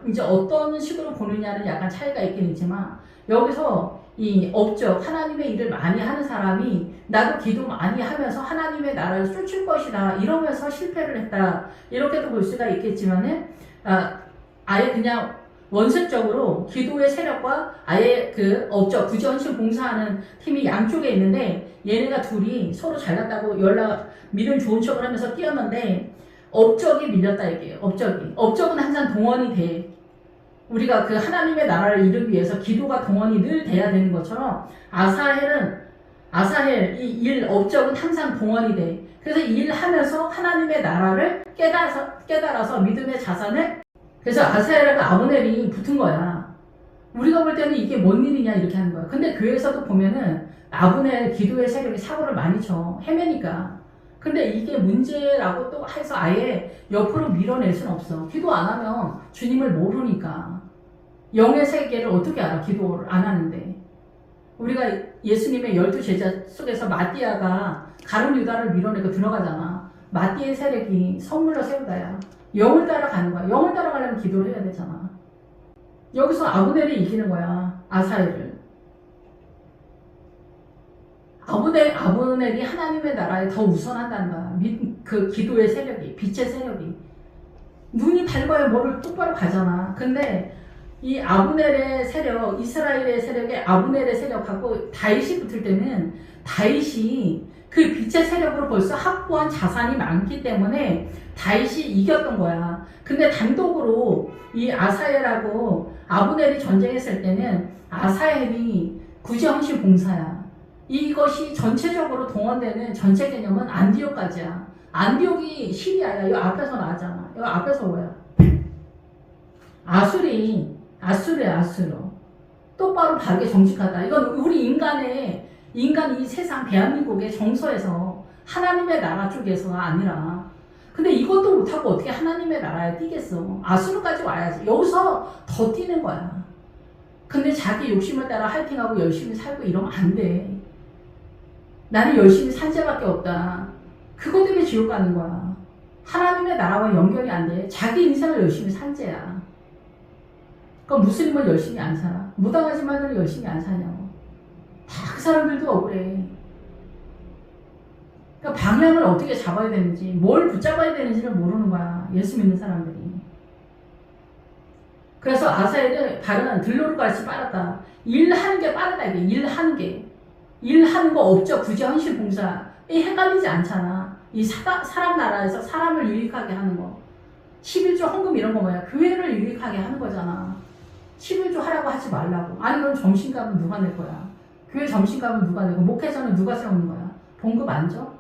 이제 어떤 식으로 보느냐는 약간 차이가 있긴 있지만 여기서 이 업적 하나님의 일을 많이 하는 사람이 나도 기도 많이 하면서 하나님의 나라를 쫓을 것이다 이러면서 실패를 했다 이렇게도 볼 수가 있겠지만은 아예 그냥 원색적으로 기도의 세력과 아예 그 업적 구제헌신 봉사하는 팀이 양쪽에 있는데 얘네가 둘이 서로 잘났다고 믿음 좋은 척을 하면서 뛰었는데 업적이 밀렸다 얘기예요. 업적은 항상 동원이 돼. 우리가 그 하나님의 나라를 이루기 위해서 기도가 동원이 늘 돼야 되는 것처럼 아사헬 이 업적은 항상 동원이 돼. 그래서 일하면서 하나님의 나라를 깨달아서 믿음의 자산을 그래서 아사헬하고 아브넬이 붙은 거야. 우리가 볼 때는 이게 뭔 일이냐 이렇게 하는 거야. 근데 교회에서도 보면은 아브넬 기도의 세력이 사고를 많이 쳐. 헤매니까. 근데 이게 문제라고 또 해서 아예 옆으로 밀어낼 수는 없어. 기도 안 하면 주님을 모르니까. 영의 세계를 어떻게 알아? 기도를 안 하는데. 우리가 예수님의 12제자 속에서 마띠아가 가룟 유다를 밀어내고 들어가잖아. 마띠의 세력이 선물로 세우다야. 영을 따라가는 거야. 영을 따라가려면 기도를 해야 되잖아. 여기서 아브넬이 이기는 거야. 아사엘을. 아브넬이 하나님의 나라에 더 우선한다는 거야. 그 기도의 세력이, 빛의 세력이. 눈이 밝아야 뭐를 똑바로 가잖아. 근데 이 아브넬의 세력, 이스라엘의 세력에 아브넬의 세력하고 다윗이 붙을 때는 다윗이 그 빛의 세력으로 벌써 확보한 자산이 많기 때문에 다윗이 이겼던 거야. 근데 단독으로 이 아사엘하고 아브넬이 전쟁했을 때는 아사엘이 구제헌신 봉사야. 이것이 전체적으로 동원되는 전체 개념은 안디옥까지야. 안디옥이 시리아야. 여기 앞에서 나왔잖아. 여기 앞에서 뭐야? 아수르야. 똑바로 바르게 정직하다. 이건 우리 인간 이 세상 대한민국의 정서에서 하나님의 나라 쪽에서가 아니라 근데 이것도 못하고 어떻게 하나님의 나라에 뛰겠어. 아수르까지 와야지. 여기서 더 뛰는 거야. 근데 자기 욕심을 따라 하이팅하고 열심히 살고 이러면 안 돼. 나는 열심히 산 죄밖에 없다. 그것 때문에 지옥 가는 거야. 하나님의 나라와 연결이 안 돼. 자기 인생을 열심히 산 죄야. 그러니까 무슬림은 열심히 안 살아. 무당하지만은 열심히 안 사냐고. 다 그 사람들도 억울해. 그러니까 방향을 어떻게 잡아야 되는지, 뭘 붙잡아야 되는지를 모르는 거야. 예수 믿는 사람들이. 그래서 아사엘은 발은 들로를 같이 빨았다. 일하는 게 빠르다. 이게 일하는 거 없죠. 구제헌신 봉사. 이 헷갈리지 않잖아. 이 사람 나라에서 사람을 유익하게 하는 거. 11조 헌금 이런 거 뭐야. 교회를 유익하게 하는 거잖아. 11조 하라고 하지 말라고. 아니 그럼 점심값은 누가 낼 거야? 교회 점심값은 누가 내고 목회자는 누가 세우는 거야? 봉급 안 줘?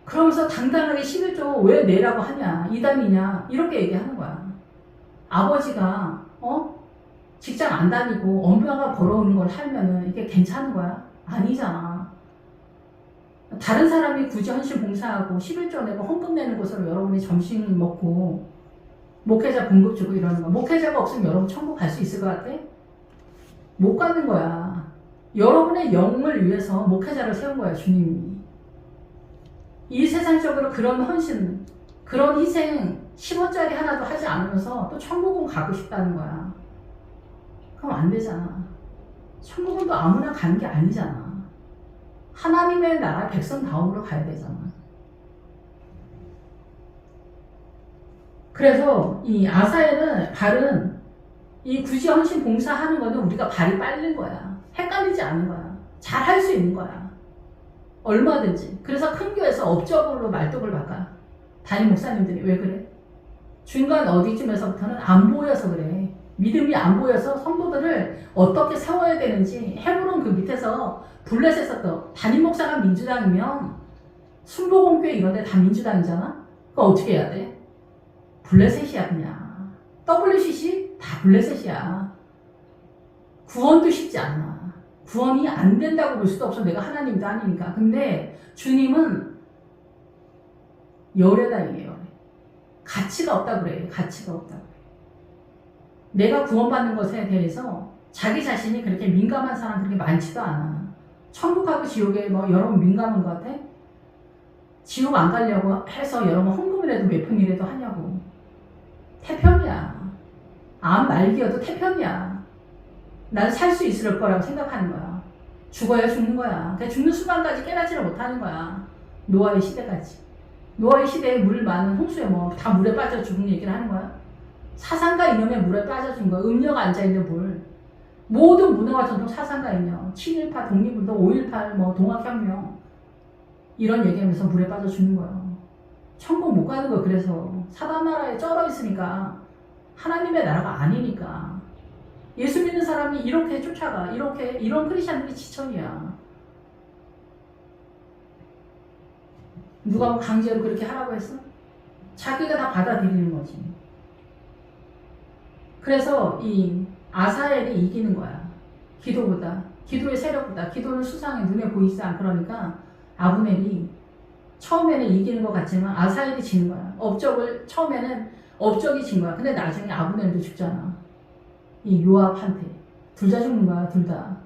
그러면서 당당하게 11조 왜 내라고 하냐? 이단이냐? 이렇게 얘기하는 거야. 아버지가 직장 안 다니고 엄마가 벌어오는 걸 하면은 이게 괜찮은 거야? 아니잖아. 다른 사람이 굳이 헌신 봉사하고 11조 내고 헌금 내는 곳으로 여러분이 점심 먹고 목회자 봉급 주고 이러는 거야. 목회자가 없으면 여러분 천국 갈 수 있을 것 같아? 못 가는 거야. 여러분의 영을 위해서 목회자를 세운 거야, 주님이. 이 세상적으로 그런 헌신, 그런 희생 10원짜리 하나도 하지 않으면서 또 천국은 가고 싶다는 거야. 그럼 안 되잖아. 천국은 또 아무나 가는 게 아니잖아. 하나님의 나라 백성다움으로 가야 되잖아. 그래서 이 아사엘은 발은 이 구제헌신 봉사하는 거는 우리가 발이 빠른 거야. 헷갈리지 않은 거야. 잘 할 수 있는 거야. 얼마든지. 그래서 큰 교회에서 업적으로 말뚝을 박아. 담임 목사님들이 왜 그래? 중간 어디쯤에서부터는 안 보여서 그래. 믿음이 안 보여서 성도들을 어떻게 세워야 되는지 헤브론 그 밑에서 블레셋에서 또 담임 목사가 민주당이면 순복음교회 이런 데 다 민주당이잖아? 그거 어떻게 해야 돼? 블레셋이야 그냥. WCC 다 블레셋이야. 구원도 쉽지 않아. 구원이 안 된다고 볼 수도 없어. 내가 하나님도 아니니까. 근데 주님은 열애다 이게 열애. 가치가 없다 그래. 가치가 없다 그래. 내가 구원받는 것에 대해서 자기 자신이 그렇게 민감한 사람 그렇게 많지도 않아. 천국하고 지옥에 뭐 여러분 민감한 것 같아? 지옥 안 가려고 해서 여러분 헌금이라도 몇 푼이라도 하냐고. 태평이야. 암 말기여도 태평이야. 난 살 수 있을 거라고 생각하는 거야. 죽어야 죽는 거야. 그냥 죽는 순간까지 깨닫지를 못하는 거야. 노아의 시대까지. 노아의 시대에 물 많은 홍수에 뭐 다 물에 빠져 죽은 얘기를 하는 거야. 사상과 이념에 물에 빠져 죽은 거야. 음료가 앉아있는 물. 모든 문화와 전통 사상과 이념. 7.18 독립운동, 5.18 뭐 동학혁명 이런 얘기하면서 물에 빠져 죽는 거야. 천국 못 가는 거. 그래서 사단나라에 쩔어 있으니까 하나님의 나라가 아니니까. 예수 믿는 사람이 이렇게 쫓아가. 이런 크리스찬들이 지천이야. 누가 뭐 강제로 그렇게 하라고 했어? 자기가 다 받아들이는 거지. 그래서 이 아사엘이 이기는 거야. 기도보다. 기도의 세력보다. 기도는 수상해. 눈에 보이지 않고. 그러니까 아브넬이 처음에는 이기는 것 같지만 아사엘이 지는 거야. 처음에는 업적이 진 거야. 근데 나중에 아브넬도 죽잖아. 이 요압한테. 둘 다 죽는 거야. 둘 다.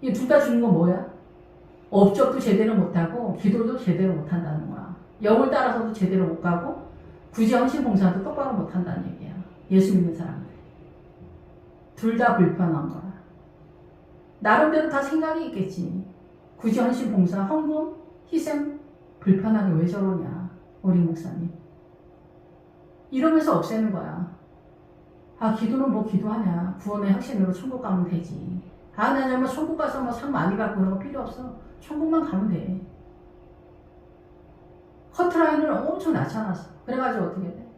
이 둘 다 죽는 건 뭐야? 업적도 제대로 못하고 기도도 제대로 못한다는 거야. 영을 따라서도 제대로 못 가고 굳이 헌신 봉사도 똑바로 못한다는 얘기야. 예수 믿는 사람들. 둘 다 불편한 거야. 나름대로 다 생각이 있겠지. 굳이 헌신 봉사, 헌금, 희생 불편하게 왜 저러냐. 우리 목사님. 이러면서 없애는 거야. 아, 기도는 뭐 기도하냐. 구원의 확신으로 천국 가면 되지. 아, 나 정말 천국 가서 뭐 상 많이 받고 그런 거 필요 없어. 천국만 가면 돼. 커트라인을 엄청 낮춰놨어. 그래가지고 어떻게 돼?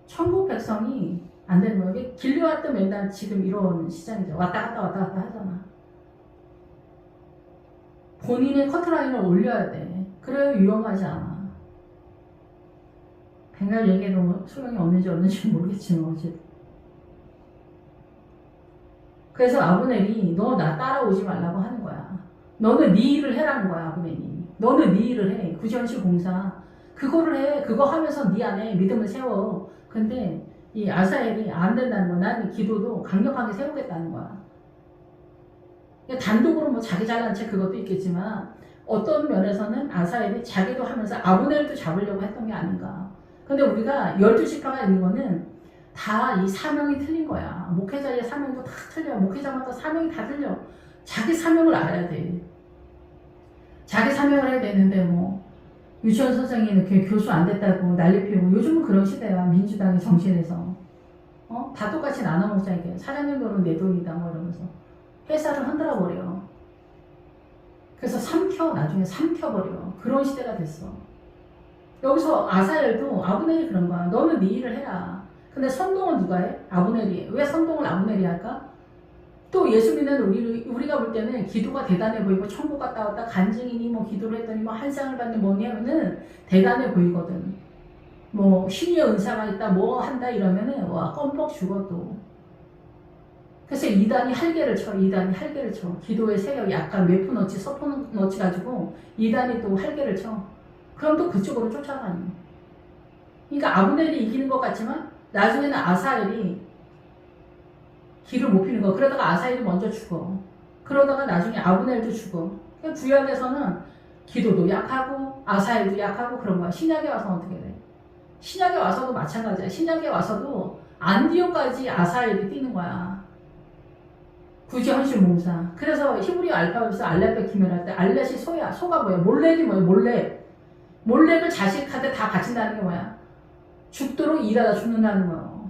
천국 백성이 안 되는 거야. 이게 길려왔던 맨날 지금 이런 시장이죠. 왔다 갔다 하잖아. 본인의 커트라인을 올려야 돼. 그래야 위험하지 않아. 백날 얘기해도 뭐 소용이 없는지 모르겠지만 어쨌든. 그래서 아브넬이 너 나 따라오지 말라고 하는 거야. 너는 네 일을 해라는 거야. 아브넬이. 너는 네 일을 해. 구전시 공사. 그거를 해. 그거 하면서 네 안에 믿음을 세워. 근데 이 아사엘이 안 된다는 거야. 난 기도도 강력하게 세우겠다는 거야. 단독으로 뭐 자기 잘난 체 그것도 있겠지만 어떤 면에서는 아사엘이 자기도 하면서 아브넬도 잡으려고 했던 게 아닌가. 근데 우리가 12지파가 있는 거는 다 이 사명이 틀린 거야. 목회자의 사명도 다 틀려. 목회자마다 사명이 다 틀려. 자기 사명을 알아야 돼. 자기 사명을 해야 되는데 뭐 유치원 선생님이 이렇게 교수 안 됐다고 난리 피우고 요즘은 그런 시대야. 민주당의 정신에서. 다 똑같이 나눠 먹자 이게. 사장님 돈은 내 돈이다 뭐 이러면서. 회사를 흔들어 버려. 그래서 나중에 삼켜버려. 그런 시대가 됐어. 여기서 아사엘도 아브넬이 그런 거야. 너는 네 일을 해라. 근데 선동은 누가 해? 아브넬이. 왜 선동을 아브넬이 할까? 또 예수 믿는 우리가 볼 때는 기도가 대단해 보이고 천국 갔다 왔다 간증이니 뭐 기도를 했더니 뭐 한 쌍을 받는 뭐니 하면은 대단해 보이거든. 뭐 신의 은사가 있다 뭐 한다 이러면은 와 껌뻑 죽어 또. 그래서 이단이 할개를 쳐. 기도의 세력이 약간 웨프너치 서포너치 가지고 이단이 또 할개를 쳐. 그럼 또 그쪽으로 쫓아가니. 그러니까 아브넬이 이기는 것 같지만 나중에는 아사엘이 길을 못 피는 거. 그러다가 아사엘이 먼저 죽어. 그러다가 나중에 아브넬도 죽어. 구약에서는 기도도 약하고 아사엘도 약하고 그런 거야. 신약에 와서 어떻게 돼? 신약에 와서도 마찬가지야. 신약에 와서도 안디옥까지 아사엘이 뛰는 거야. 굳이 헌신 봉사. 그래서 히브리 알파벳에서 알렙 기면 할 때 알렛이 소야. 소가 뭐야? 몰렉이 뭐야? 몰렉을 자식한테 다 바친다는 게 뭐야? 죽도록 일하다 죽는다는 거예요.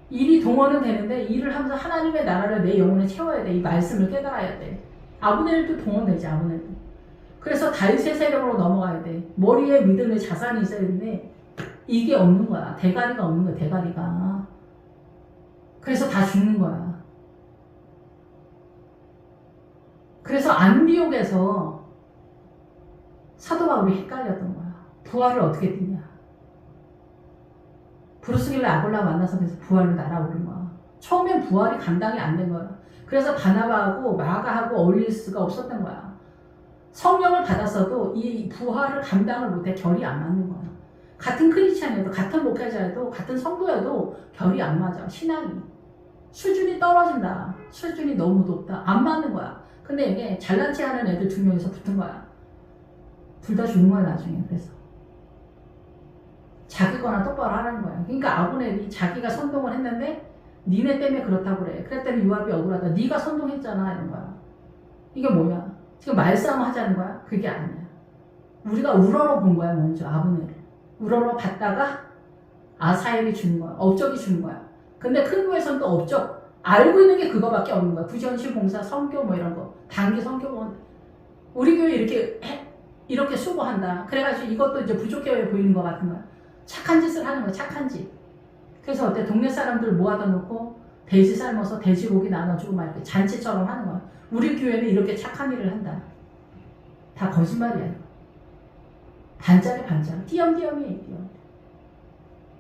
일이 동원은 되는데 일을 하면서 하나님의 나라를 내 영혼에 채워야 돼. 이 말씀을 깨달아야 돼. 아브넬도 동원되지. 아브넬도. 그래서 다윗의 세력으로 넘어가야 돼. 머리에 믿음의 자산이 있어야 되는데 이게 없는 거야. 대가리가 없는 거야. 대가리가. 그래서 다 죽는 거야. 그래서 안디옥에서 사도 바울이 헷갈렸던 거야. 부활을 어떻게 뛰냐. 브루스길라 아골라 만나서 그래서 부활로 날아오른 거야. 처음엔 부활이 감당이 안 된 거야. 그래서 바나바하고 마가하고 어울릴 수가 없었던 거야. 성령을 받았어도 이 부활을 감당을 못해. 결이 안 맞는 거야. 같은 크리스찬이어도 같은 목회자여도 같은 성도여도 결이 안 맞아. 신앙이. 수준이 떨어진다. 수준이 너무 높다. 안 맞는 거야. 근데 이게 잘난 체 하는 애들 2명이서 붙은 거야. 둘 다 죽는 거야 나중에. 그래서 자기 거나 똑바로 하라는 거야. 그러니까 아브넬이 자기가 선동을 했는데 니네 때문에 그렇다고 그래. 그랬더니 요압이 억울하다. 네가 선동했잖아 이런 거야. 이게 뭐야? 지금 말싸움 하자는 거야? 그게 아니야. 우리가 우러러 본 거야 먼저 아브넬을. 우러러 봤다가 아사엘이 주는 거야. 업적이 주는 거야. 근데 큰 교회에서는 또 업적 알고 있는 게 그거밖에 없는 거야. 부전시 봉사, 성교 뭐 이런 거. 단기 성교 뭐 우리 교회 이렇게 수고한다. 그래가지고 이것도 이제 부족해 보이는 것 같은 거야. 착한 짓을 하는 거야. 착한 짓. 그래서 어때? 동네 사람들 모아다 놓고 돼지 삶아서 돼지고기 나눠주고 막 이렇게 잔치처럼 하는 거야. 우리 교회는 이렇게 착한 일을 한다. 다 거짓말이야. 반짝이 반짝. 띄엄띄엄이에요. 띄엄.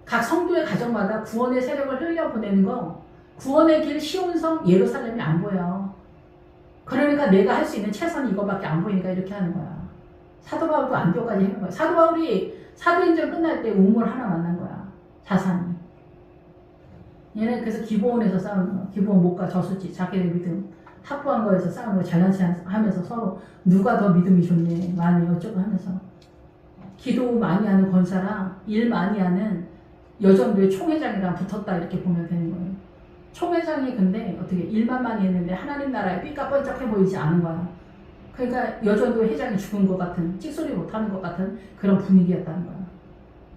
각 성도의 가정마다 구원의 세력을 흘려보내는 거, 구원의 길 시온성 예루살렘이 안 보여. 그러니까 내가 할 수 있는 최선이 이거밖에 안 보이니까 이렇게 하는 거야. 사도 바울도 안디옥까지 해는 거야. 사도 바울이 사도행전 끝날 때 우물 하나 만난 거야. 자산이. 얘는 그래서 기브온에서 싸우는 거야. 기브온 못가 저수지 자기의 믿음 확보한 거에서 싸우는 거 잘난치 하면서 서로 누가 더 믿음이 좋네 많이 어쩌고 하면서 기도 많이 하는 권사랑 일 많이 하는 여전도의 총회장이랑 붙었다 이렇게 보면 되는 거예요. 총회장이 근데 어떻게 일만 많이 했는데 하나님 나라에 삐까뻔쩍해 보이지 않은 거야. 그러니까 여전도 회장이 죽은 것 같은 찍소리 못하는 것 같은 그런 분위기였다는 거야.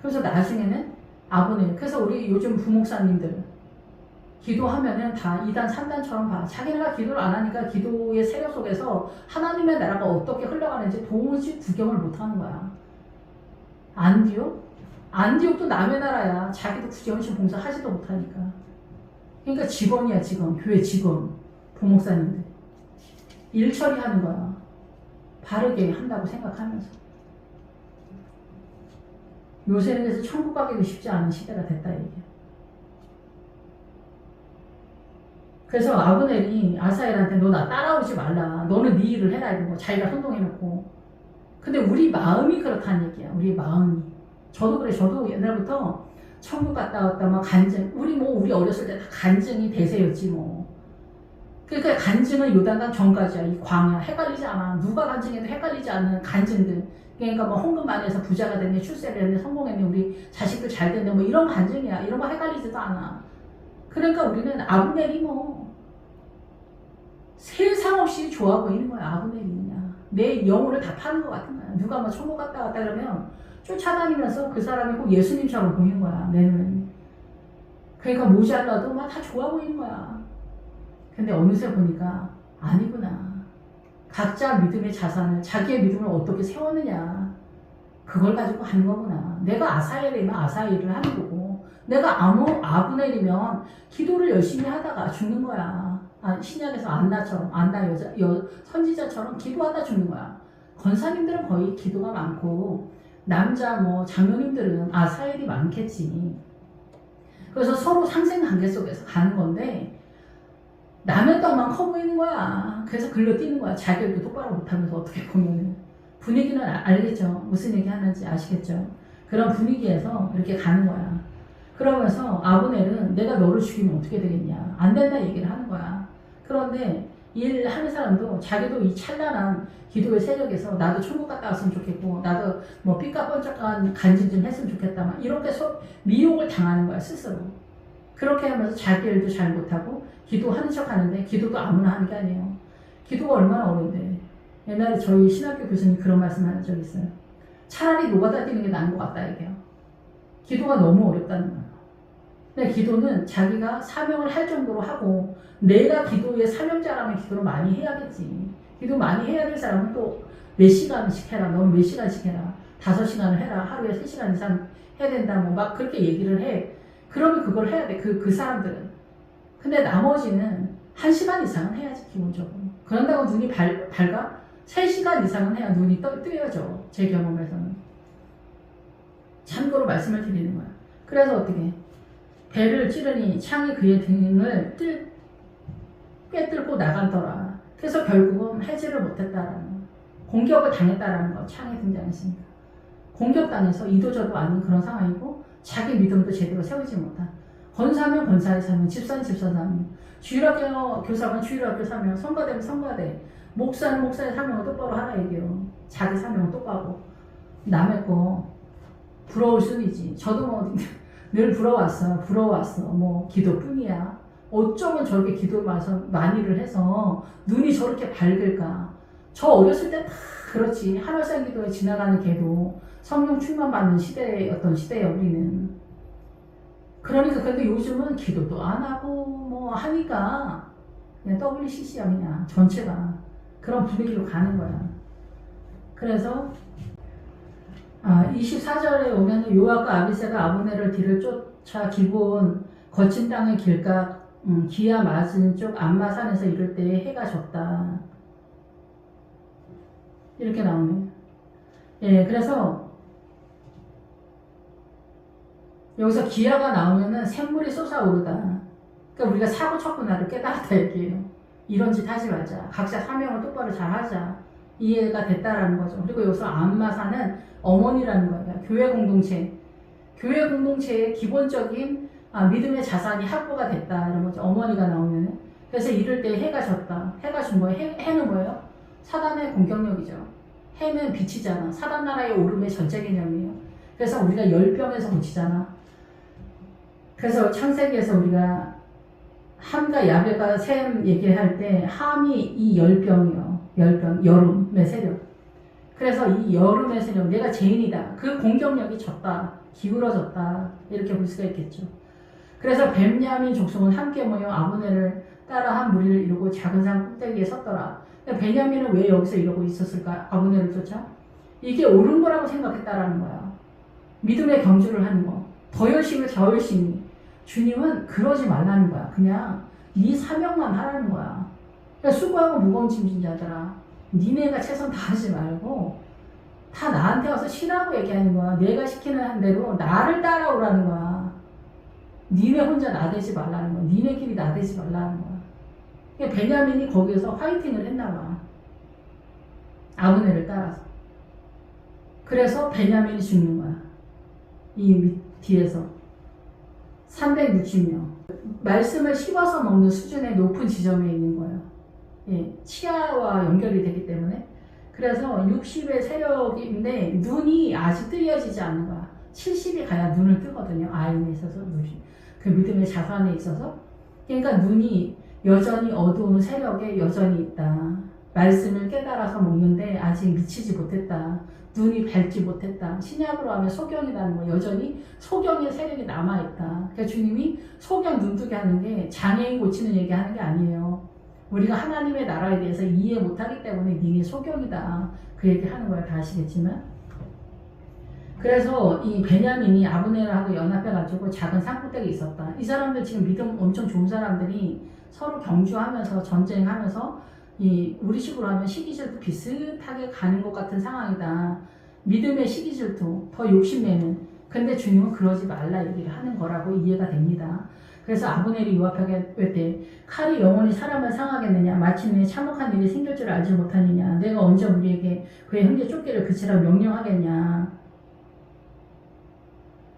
그래서 나중에는 아브넬 그래서 우리 요즘 부목사님들 기도하면은 다 2단 3단처럼 봐. 자기네가 기도를 안 하니까 기도의 세력 속에서 하나님의 나라가 어떻게 흘러가는지 도무지 구경을 못하는 거야. 안디옥? 안디옥도 남의 나라야. 자기도 구정신 봉사 하지도 못하니까. 그러니까 직원이야 직원. 교회 직원. 부목사님들. 일 처리하는 거야. 바르게 한다고 생각하면서. 요새는 그래서 천국 가기도 쉽지 않은 시대가 됐다 얘기야. 그래서 아브넬이 아사엘한테 너 나 따라오지 말라. 너는 네 일을 해라 이런 거 자기가 선동해놓고. 근데 우리 마음이 그렇다는 얘기야. 우리 마음이. 저도 그래. 저도 옛날부터 천국 갔다 왔다 막 간증. 우리 어렸을 때 다 간증이 대세였지 뭐. 그러니까 간증은 요단강 전까지야. 이 광야 헷갈리지 않아. 누가 간증해도 헷갈리지 않는 간증들. 그러니까 뭐 헌금 많이 해서 부자가 됐네, 출세를 했네, 성공했네, 우리 자식들 잘 됐네, 뭐 이런 간증이야. 이런 거 헷갈리지도 않아. 그러니까 우리는 아브넬이 뭐 세상 없이 좋아 보이는 거야. 아브넬이 그냥 내 영혼을 다 파는 것 같은 거야. 누가 뭐 천국 갔다 왔다 그러면 쫓아다니면서 그 사람이 꼭 예수님처럼 보이는 거야. 내 눈은. 그러니까 모자라도 막 다 좋아 보이는 거야. 근데 어느새 보니까 아니구나. 각자 믿음의 자산을 자기의 믿음을 어떻게 세웠느냐 그걸 가지고 하는 거구나. 내가 아사엘이면 아사엘을 하는 거고 내가 아브넬이면 기도를 열심히 하다가 죽는 거야. 신약에서 안나처럼 안나 선지자처럼 기도하다 죽는 거야. 권사님들은 거의 기도가 많고 남자 뭐 장로님들은 아사엘이 많겠지. 그래서 서로 상생관계 속에서 가는 건데 남의 떡만 커 보이는 거야. 그래서 글로 뛰는 거야. 자기도 똑바로 못하면서 어떻게 보면은. 분위기는 알겠죠. 무슨 얘기 하는지 아시겠죠. 그런 분위기에서 이렇게 가는 거야. 그러면서 아브넬은 내가 너를 죽이면 어떻게 되겠냐. 안 된다 얘기를 하는 거야. 그런데 일하는 사람도 자기도 이 찬란한 기도의 세력에서 나도 천국 갔다 왔으면 좋겠고 나도 뭐 삐까뻔쩍한 간증 좀 했으면 좋겠다. 막 이렇게 미혹을 당하는 거야 스스로. 그렇게 하면서 자기 일도 잘 못하고 기도하는 척 하는데 기도도 아무나 하는 게 아니에요. 기도가 얼마나 어려운데. 옛날에 저희 신학교 교수님 그런 말씀 하는 적 있어요. 차라리 노가다 뛰는 게 나은 것 같다 이게요. 기도가 너무 어렵다는 거예요. 근데 기도는 자기가 사명을 할 정도로 하고 내가 기도의 사명자라면 기도를 많이 해야겠지. 기도 많이 해야 될 사람은 또 몇 시간씩 해라. 너는 몇 시간씩 해라. 5시간을 해라. 하루에 3시간 이상 해야 된다. 뭐 막 그렇게 얘기를 해. 그러면 그걸 해야 돼. 그 사람들은. 근데 나머지는 1시간 이상은 해야지 기본적으로. 그런다고 눈이 밝아? 3시간 이상은 해야 눈이 뜨여져. 제 경험에서는. 참고로 말씀을 드리는 거야. 그래서 어떻게 배를 찌르니 창이 그의 등을 꿰뚫고 나간더라. 그래서 결국은 해지를 못했다라는 거. 공격을 당했다라는 거. 창이 등장했으니까. 공격당해서 이도저도 아닌 그런 상황이고 자기 믿음도 제대로 세우지 못한. 권사면 권사의 삶은 집사는 집사 삶이고 주일학교 교사면 주일학교 사명, 성가대면 성가대, 목사는 목사의 사명을 똑바로 하라 얘기요. 자기 사명을 똑바로. 남의 거 부러울 뿐이지. 저도 뭐 늘 부러웠어. 뭐 기도뿐이야. 어쩌면 저렇게 기도 많이를 해서 눈이 저렇게 밝을까. 저 어렸을 때 다 그렇지. 한월산 기도에 지나가는 걔도 성령 충만 받는 시대에 우리는. 그러니까 근데 요즘은 기도도 안 하고 뭐 하니까 그냥 WCC야 그냥 전체가 그런 분위기로 가는 거야. 그래서 24절에 오면 요압과 아비새가 아브넬을 뒤를 쫓아 기브온 거친 땅의 길가 기아 맞은 쪽 암마산에서 이를 때에 해가 졌다. 이렇게 나오네요. 예, 그래서 여기서 기아가 나오면은 샘물이 솟아오르다. 그러니까 우리가 사고 쳤구나를 깨달았다 얘기예요. 이런 짓 하지 말자. 각자 사명을 똑바로 잘 하자. 이해가 됐다라는 거죠. 그리고 여기서 암마사는 어머니라는 거예요. 교회 공동체. 교회 공동체의 기본적인 믿음의 자산이 확보가 됐다. 이런 거죠. 어머니가 나오면. 그래서 이럴 때 해가 졌다. 해가 준 거예요. 해는 뭐예요? 사단의 공격력이죠. 해는 빛이잖아. 사단 나라의 오름의 전체 개념이에요. 그래서 우리가 열병에서 고치잖아. 그래서 창세기에서 우리가 함과 야벳과 셈 얘기할 때 함이 이 열병이요. 열병, 여름의 세력. 그래서 이 여름의 세력, 내가 죄인이다. 그 공격력이 졌다. 기울어졌다. 이렇게 볼 수가 있겠죠. 그래서 벤야민 족속은 함께 모여 아브넬을 따라 한 무리를 이루고 작은 산 꼭대기에 섰더라. 베냐민은 왜 여기서 이러고 있었을까? 아브넬을 쫓아? 이게 옳은 거라고 생각했다라는 거야. 믿음의 경주를 하는 거. 더 열심히 더 열심히. 주님은 그러지 말라는 거야. 그냥 네 사명만 하라는 거야. 그러니까 수고하고 무거운 짐진 자들아. 니네가 최선 다하지 말고 다 나한테 와서 쉬라고 얘기하는 거야. 내가 시키는 한 대로 나를 따라오라는 거야. 니네 혼자 나대지 말라는 거야. 니네끼리 나대지 말라는 거야. 그러니까 베냐민이 거기에서 화이팅을 했나 봐. 아브넬을 따라서. 그래서 베냐민이 죽는 거야. 이 뒤에서. 360명. 말씀을 씹어서 먹는 수준의 높은 지점에 있는 거예요. 예, 치아와 연결이 되기 때문에. 그래서 60의 세력인데 눈이 아직 뜨여지지 않는 거야. 70이 가야 눈을 뜨거든요. 아인에 있어서 눈이. 그 믿음의 자산에 있어서. 그러니까 눈이 여전히 어두운 세력에 여전히 있다. 말씀을 깨달아서 먹는데 아직 미치지 못했다. 눈이 밝지 못했다. 신약으로 하면 소경이라는 거. 여전히 소경의 세력이 남아있다. 그러니까 주님이 소경 눈뜨게 하는 게 장애인 고치는 얘기하는 게 아니에요. 우리가 하나님의 나라에 대해서 이해 못하기 때문에 니네 소경이다. 그 얘기하는 거야. 다 아시겠지만. 그래서 이 베냐민이 아브넬하고 연합해가지고 작은 산꼭대기에 있었다. 이 사람들 지금 믿음 엄청 좋은 사람들이 서로 경주하면서 전쟁하면서 우리 식으로 하면 시기질투 비슷하게 가는 것 같은 상황이다. 믿음의 시기질투, 더 욕심내는. 근데 주님은 그러지 말라 얘기를 하는 거라고 이해가 됩니다. 그래서 아브넬이 요압에게 때 칼이 영원히 사람을 상하겠느냐, 마침내 참혹한 일이 생길 줄 알지 못하느냐, 내가 언제 우리에게 그의 형제 쫓기를 그치라고 명령하겠냐.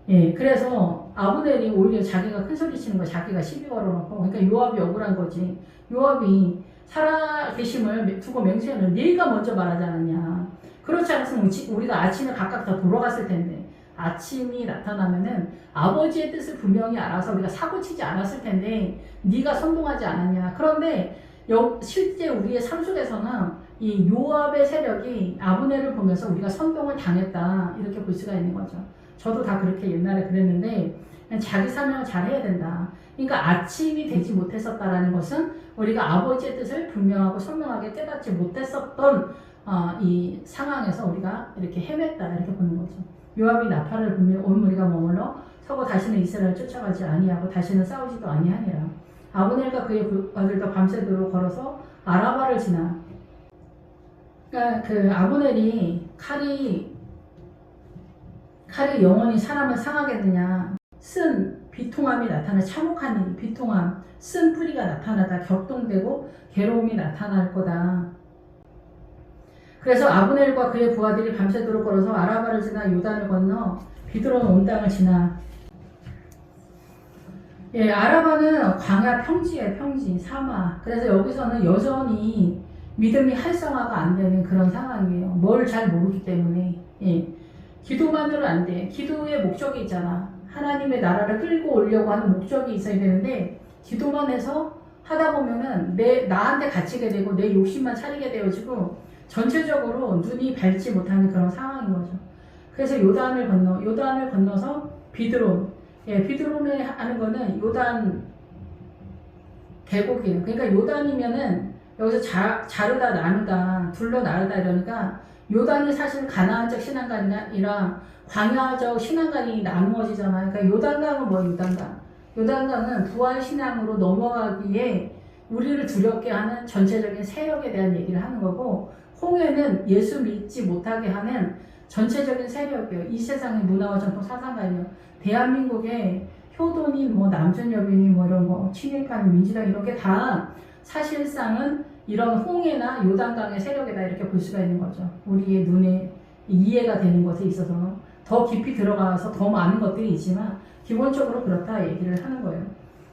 예, 그래서 아브넬이 오히려 자기가 큰 소리 치는 거, 자기가 시비 걸어놓고, 그러니까 요압이 억울한 거지. 요압이 살아계심을 두고 맹세하는 네가 먼저 말하지 않았냐. 그렇지 않았으면 우리가 아침에 각각 다 돌아갔을 텐데, 아침이 나타나면은 아버지의 뜻을 분명히 알아서 우리가 사고치지 않았을 텐데 네가 선동하지 않았냐. 그런데 실제 우리의 삶 속에서는 이 요압의 세력이 아브넬을 보면서 우리가 선동을 당했다. 이렇게 볼 수가 있는 거죠. 저도 다 그렇게 옛날에 그랬는데 자기 사명을 잘 해야 된다. 그러니까 아침이 되지 못했었다라는 것은 우리가 아버지의 뜻을 분명하고 선명하게 깨닫지 못했었던 이 상황에서 우리가 이렇게 헤맸다. 이렇게 보는 거죠. 요압이 나팔을 불며 온 무리가 머물러 서고 다시는 이스라엘을 쫓아가지 아니하고 다시는 싸우지도 아니하니라. 아브넬과 그의 아들도 밤새도록 걸어서 아라바를 지나. 그러니까 그 아브넬이 칼이 영원히 사람을 상하겠느냐. 쓴 비통함이 나타나 참혹한 일, 비통함, 쓴 뿌리가 나타나다 격동되고 괴로움이 나타날 거다. 그래서 아브넬과 그의 부하들이 밤새도록 걸어서 아라바를 지나 요단을 건너 비드론 온 땅을 지나. 예, 아라바는 광야 평지예요, 평지, 사막. 그래서 여기서는 여전히 믿음이 활성화가 안 되는 그런 상황이에요. 뭘 잘 모르기 때문에. 예. 기도만으로 안 돼. 기도의 목적이 있잖아. 하나님의 나라를 끌고 오려고 하는 목적이 있어야 되는데, 기도만 해서 하다 보면은 나한테 갇히게 되고, 내 욕심만 차리게 되어지고, 전체적으로 눈이 밝지 못하는 그런 상황인 거죠. 그래서 요단을 건너서 비드론. 예, 비드론에 하는 거는 요단 계곡이에요. 그러니까 요단이면은 여기서 자르다 나누다 둘러 나르다 이러니까 요단이 사실 가나안적 신앙관이 아니라 광야적 신앙관이 나누어지잖아요. 그러니까 요단강은 뭐예요? 요단강은 부활 신앙으로 넘어가기에 우리를 두렵게 하는 전체적인 세력에 대한 얘기를 하는 거고, 홍해는 예수 믿지 못하게 하는 전체적인 세력이에요. 이 세상의 문화와 전통 사상관이요. 대한민국의 효도님, 남존여빈이 이런 거, 친일파는 민주당 이렇게 다 사실상은 이런 홍해나 요단강의 세력에다 이렇게 볼 수가 있는 거죠. 우리의 눈에 이해가 되는 것에 있어서 더 깊이 들어가서 더 많은 것들이 있지만 기본적으로 그렇다 얘기를 하는 거예요.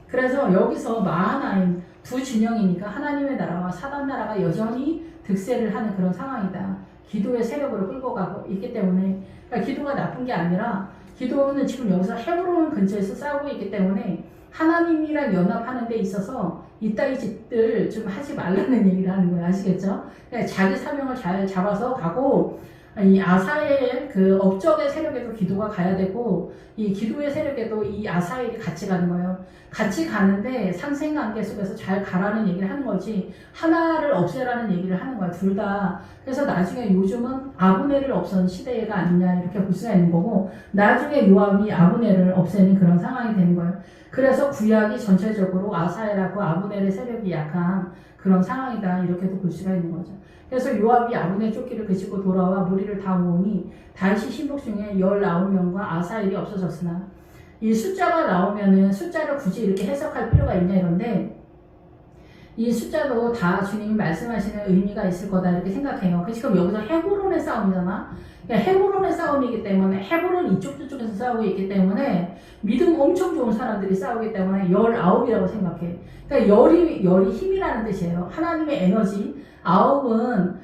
그래서 여기서 마하나임 두 진영이니까 하나님의 나라와 사단 나라가 여전히 득세를 하는 그런 상황이다. 기도의 세력으로 끌고 가고 있기 때문에, 그러니까 기도가 나쁜 게 아니라 기도는 지금 여기서 헤브론 근처에서 싸우고 있기 때문에 하나님이랑 연합하는 데 있어서 이따위 짓들 좀 하지 말라는 얘기를 하는 거예요. 아시겠죠? 그러니까 자기 사명을 잘 잡아서 가고, 이 아사엘 그 업적의 세력에도 기도가 가야 되고, 이 기도의 세력에도 이 아사엘이 같이 가는 거예요. 같이 가는데 상생관계 속에서 잘 가라는 얘기를 하는 거지, 하나를 없애라는 얘기를 하는 거야. 둘 다. 그래서 나중에 요즘은 아브넬을 없애는 시대가 아니냐 이렇게 볼 수가 있는 거고, 나중에 요압이 아브넬을 없애는 그런 상황이 되는 거예요. 그래서 구약이 전체적으로 아사엘하고 아브넬의 세력이 약한 그런 상황이다 이렇게도 볼 수가 있는 거죠. 그래서 요압이 아브넬 쫓기를 그치고 돌아와 무리를 다 모으니 다윗이 신복 중에 19명과 아사엘이 없어졌으나, 이 숫자가 나오면은 숫자를 굳이 이렇게 해석할 필요가 있냐 이런데, 이 숫자도 다 주님이 말씀하시는 의미가 있을 거다 이렇게 생각해요. 지금 여기서 헤브론의 싸움이잖아. 그러니까 헤브론의 싸움이기 때문에, 헤브론 이쪽 저쪽에서 싸우고 있기 때문에 믿음 엄청 좋은 사람들이 싸우기 때문에 19이라고 생각해. 그러니까 열이 힘이라는 뜻이에요. 하나님의 에너지. 9은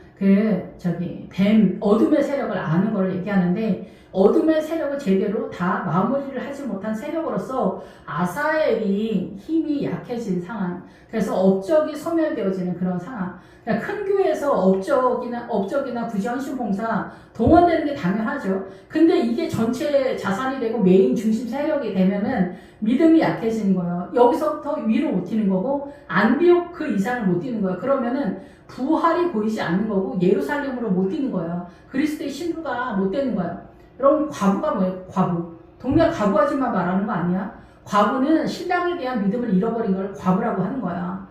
뱀, 어둠의 세력을 아는 걸 얘기하는데, 어둠의 세력을 제대로 다 마무리를 하지 못한 세력으로서 아사엘이 힘이 약해진 상황. 그래서 업적이 소멸되어지는 그런 상황. 그러니까 큰 교회에서 업적이나 구제헌신 봉사 동원되는 게 당연하죠. 근데 이게 전체 자산이 되고 메인 중심 세력이 되면은 믿음이 약해지는 거예요. 여기서부터 위로 못 튀는 거고, 안디옥 그 이상을 못 뛰는 거예요. 그러면은 부활이 보이지 않는 거고, 예루살렘으로 못 뛰는 거예요. 그리스도의 신부가 못 되는 거예요. 여러분, 과부가 뭐예요? 과부. 동네 과부 아줌마 말하는 거 아니야? 과부는 신랑에 대한 믿음을 잃어버린 걸 과부라고 하는 거야.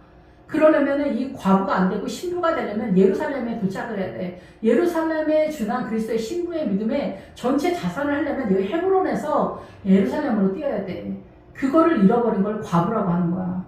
그러려면은 이 과부가 안 되고 신부가 되려면 예루살렘에 도착을 해야 돼. 예루살렘에 준한 그리스도의 신부의 믿음에 전체 자산을 하려면 여기 헤브론에서 예루살렘으로 뛰어야 돼. 그거를 잃어버린 걸 과부라고 하는 거야.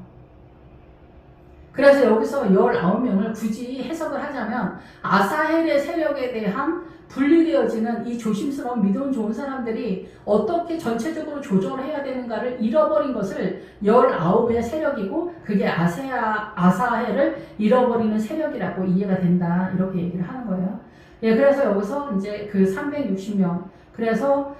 그래서 여기서 19명을 굳이 해석을 하자면, 아사헬의 세력에 대한 분리되어지는 이 조심스러운 믿음 좋은 사람들이 어떻게 전체적으로 조정을 해야 되는가를 잃어버린 것을 19의 세력이고, 그게 아사헬을 잃어버리는 세력이라고 이해가 된다 이렇게 얘기를 하는 거예요. 예, 그래서 여기서 이제 그 360명, 그래서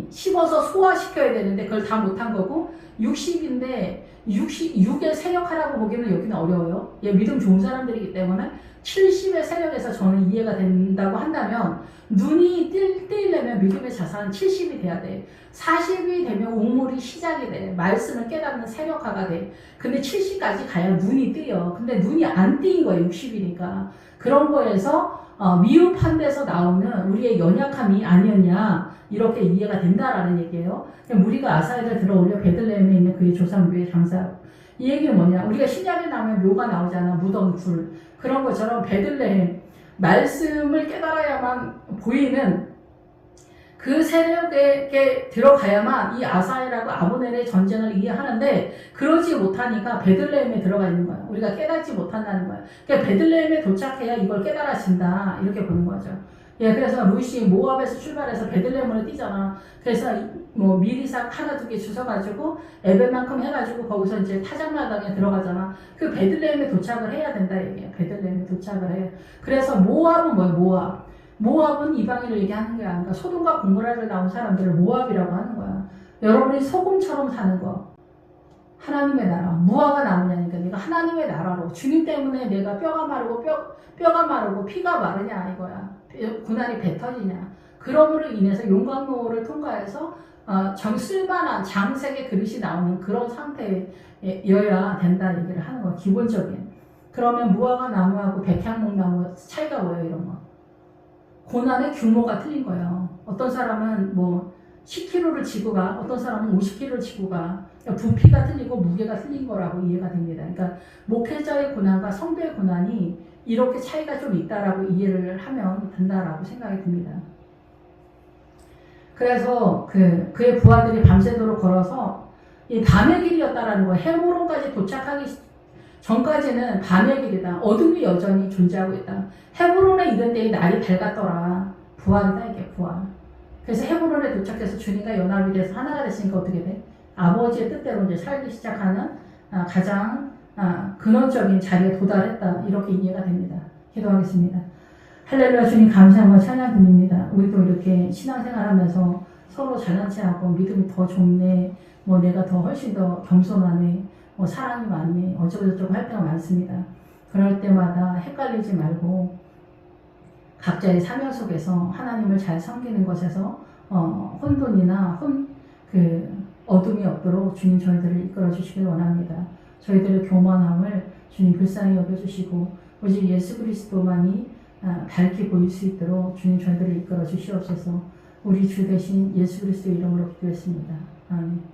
씹어서 소화시켜야 되는데 그걸 다 못한 거고, 60인데 6의 세력하라고 보기는 여기는 어려워요. 예, 믿음 좋은 사람들이기 때문에 70의 세력에서 저는 이해가 된다고 한다면, 눈이 뜨이려면 믿음의 자산은 70이 돼야 돼. 40이 되면 옥물이 시작이 돼. 말씀을 깨닫는 세력화가 돼. 근데 70까지 가야 눈이 뜨여. 근데 눈이 안 뜨인 거야, 60이니까. 그런 거에서 미흡한 데서 나오는 우리의 연약함이 아니었냐 이렇게 이해가 된다라는 얘기예요. 무리가 아사엘을 들어올려 베들레헴에 있는 그의 조상묘에 장사하고, 이 얘기는 뭐냐, 우리가 신약에 나오면 묘가 나오잖아. 무덤, 굴, 그런 것처럼 베들레헴 말씀을 깨달아야만 보이는 그 세력에 들어가야만 이 아사엘하고 아브넬의 전쟁을 이해하는데 그러지 못하니까 베들레헴에 들어가 있는 거야. 우리가 깨닫지 못한다는 거야. 그러니까 베들레헴에 도착해야 이걸 깨달아진다. 이렇게 보는 거죠. 예, 그래서 루시 모압에서 출발해서 베들레헴으로 뛰잖아. 그래서 뭐 미리삭 하나 두 개 주워가지고 에벨만큼 해가지고 거기서 이제 타작마당에 들어가잖아. 그 베들레헴에 도착을 해야 된다 얘기야. 베들레헴에 도착을 해. 그래서 모압은 뭐야? 모압. 모압은 이방인을 얘기하는 거야. 그러니까 소돔과 고모라를 나온 사람들을 모압이라고 하는 거야. 여러분이 소금처럼 사는 거. 하나님의 나라. 무화과 나무냐니까 내가 하나님의 나라로 주님 때문에 내가 뼈가 마르고 피가 마르냐 이거야. 고난이 배 터지냐. 그러므로 인해서 용광로를 통과해서 쓸만한 장색의 그릇이 나오는 그런 상태여야 된다 얘기를 하는 거야. 기본적인. 그러면 무화과 나무하고 백향목나무 차이가 뭐예요? 이런 거. 고난의 규모가 틀린 거예요. 어떤 사람은 뭐 10kg를 지고 가, 어떤 사람은 50kg를 지고 가. 부피가 틀리고 무게가 틀린 거라고 이해가 됩니다. 그러니까 목회자의 고난과 성도의 고난이 이렇게 차이가 좀 있다라고 이해를 하면 된다라고 생각이 듭니다. 그래서 그의 부하들이 밤새도록 걸어서 이 밤의 길이었다라는 거예요. 헤브론까지 도착하기 전까지는 밤의 길이다. 어둠이 여전히 존재하고 있다. 헤브론에 이른 때에 날이 밝았더라. 부활이다 이게 부활. 그래서 헤브론에 도착해서 주님과 연합이 돼서 하나가 됐으니까 어떻게 돼? 아버지의 뜻대로 이제 살기 시작하는 가장 근원적인 자리에 도달했다. 이렇게 이해가 됩니다. 기도하겠습니다. 할렐루야. 주님 감사하고 찬양 드립니다. 우리도 이렇게 신앙생활하면서 서로 잘난 체하고 믿음이 더 좁네. 뭐 내가 더 훨씬 더 겸손하네. 뭐 사랑이 많네. 어쩌고저쩌고 할 때가 많습니다. 그럴 때마다 헷갈리지 말고 각자의 사명 속에서 하나님을 잘 섬기는 것에서 혼돈이나 어둠이 없도록 주님 저희들을 이끌어 주시길 원합니다. 저희들의 교만함을 주님 불쌍히 여겨주시고 오직 예수 그리스도만이 밝게 보일 수 있도록 주님 저희들을 이끌어 주시옵소서. 우리 주 대신 예수 그리스도의 이름으로 기도했습니다. 아멘.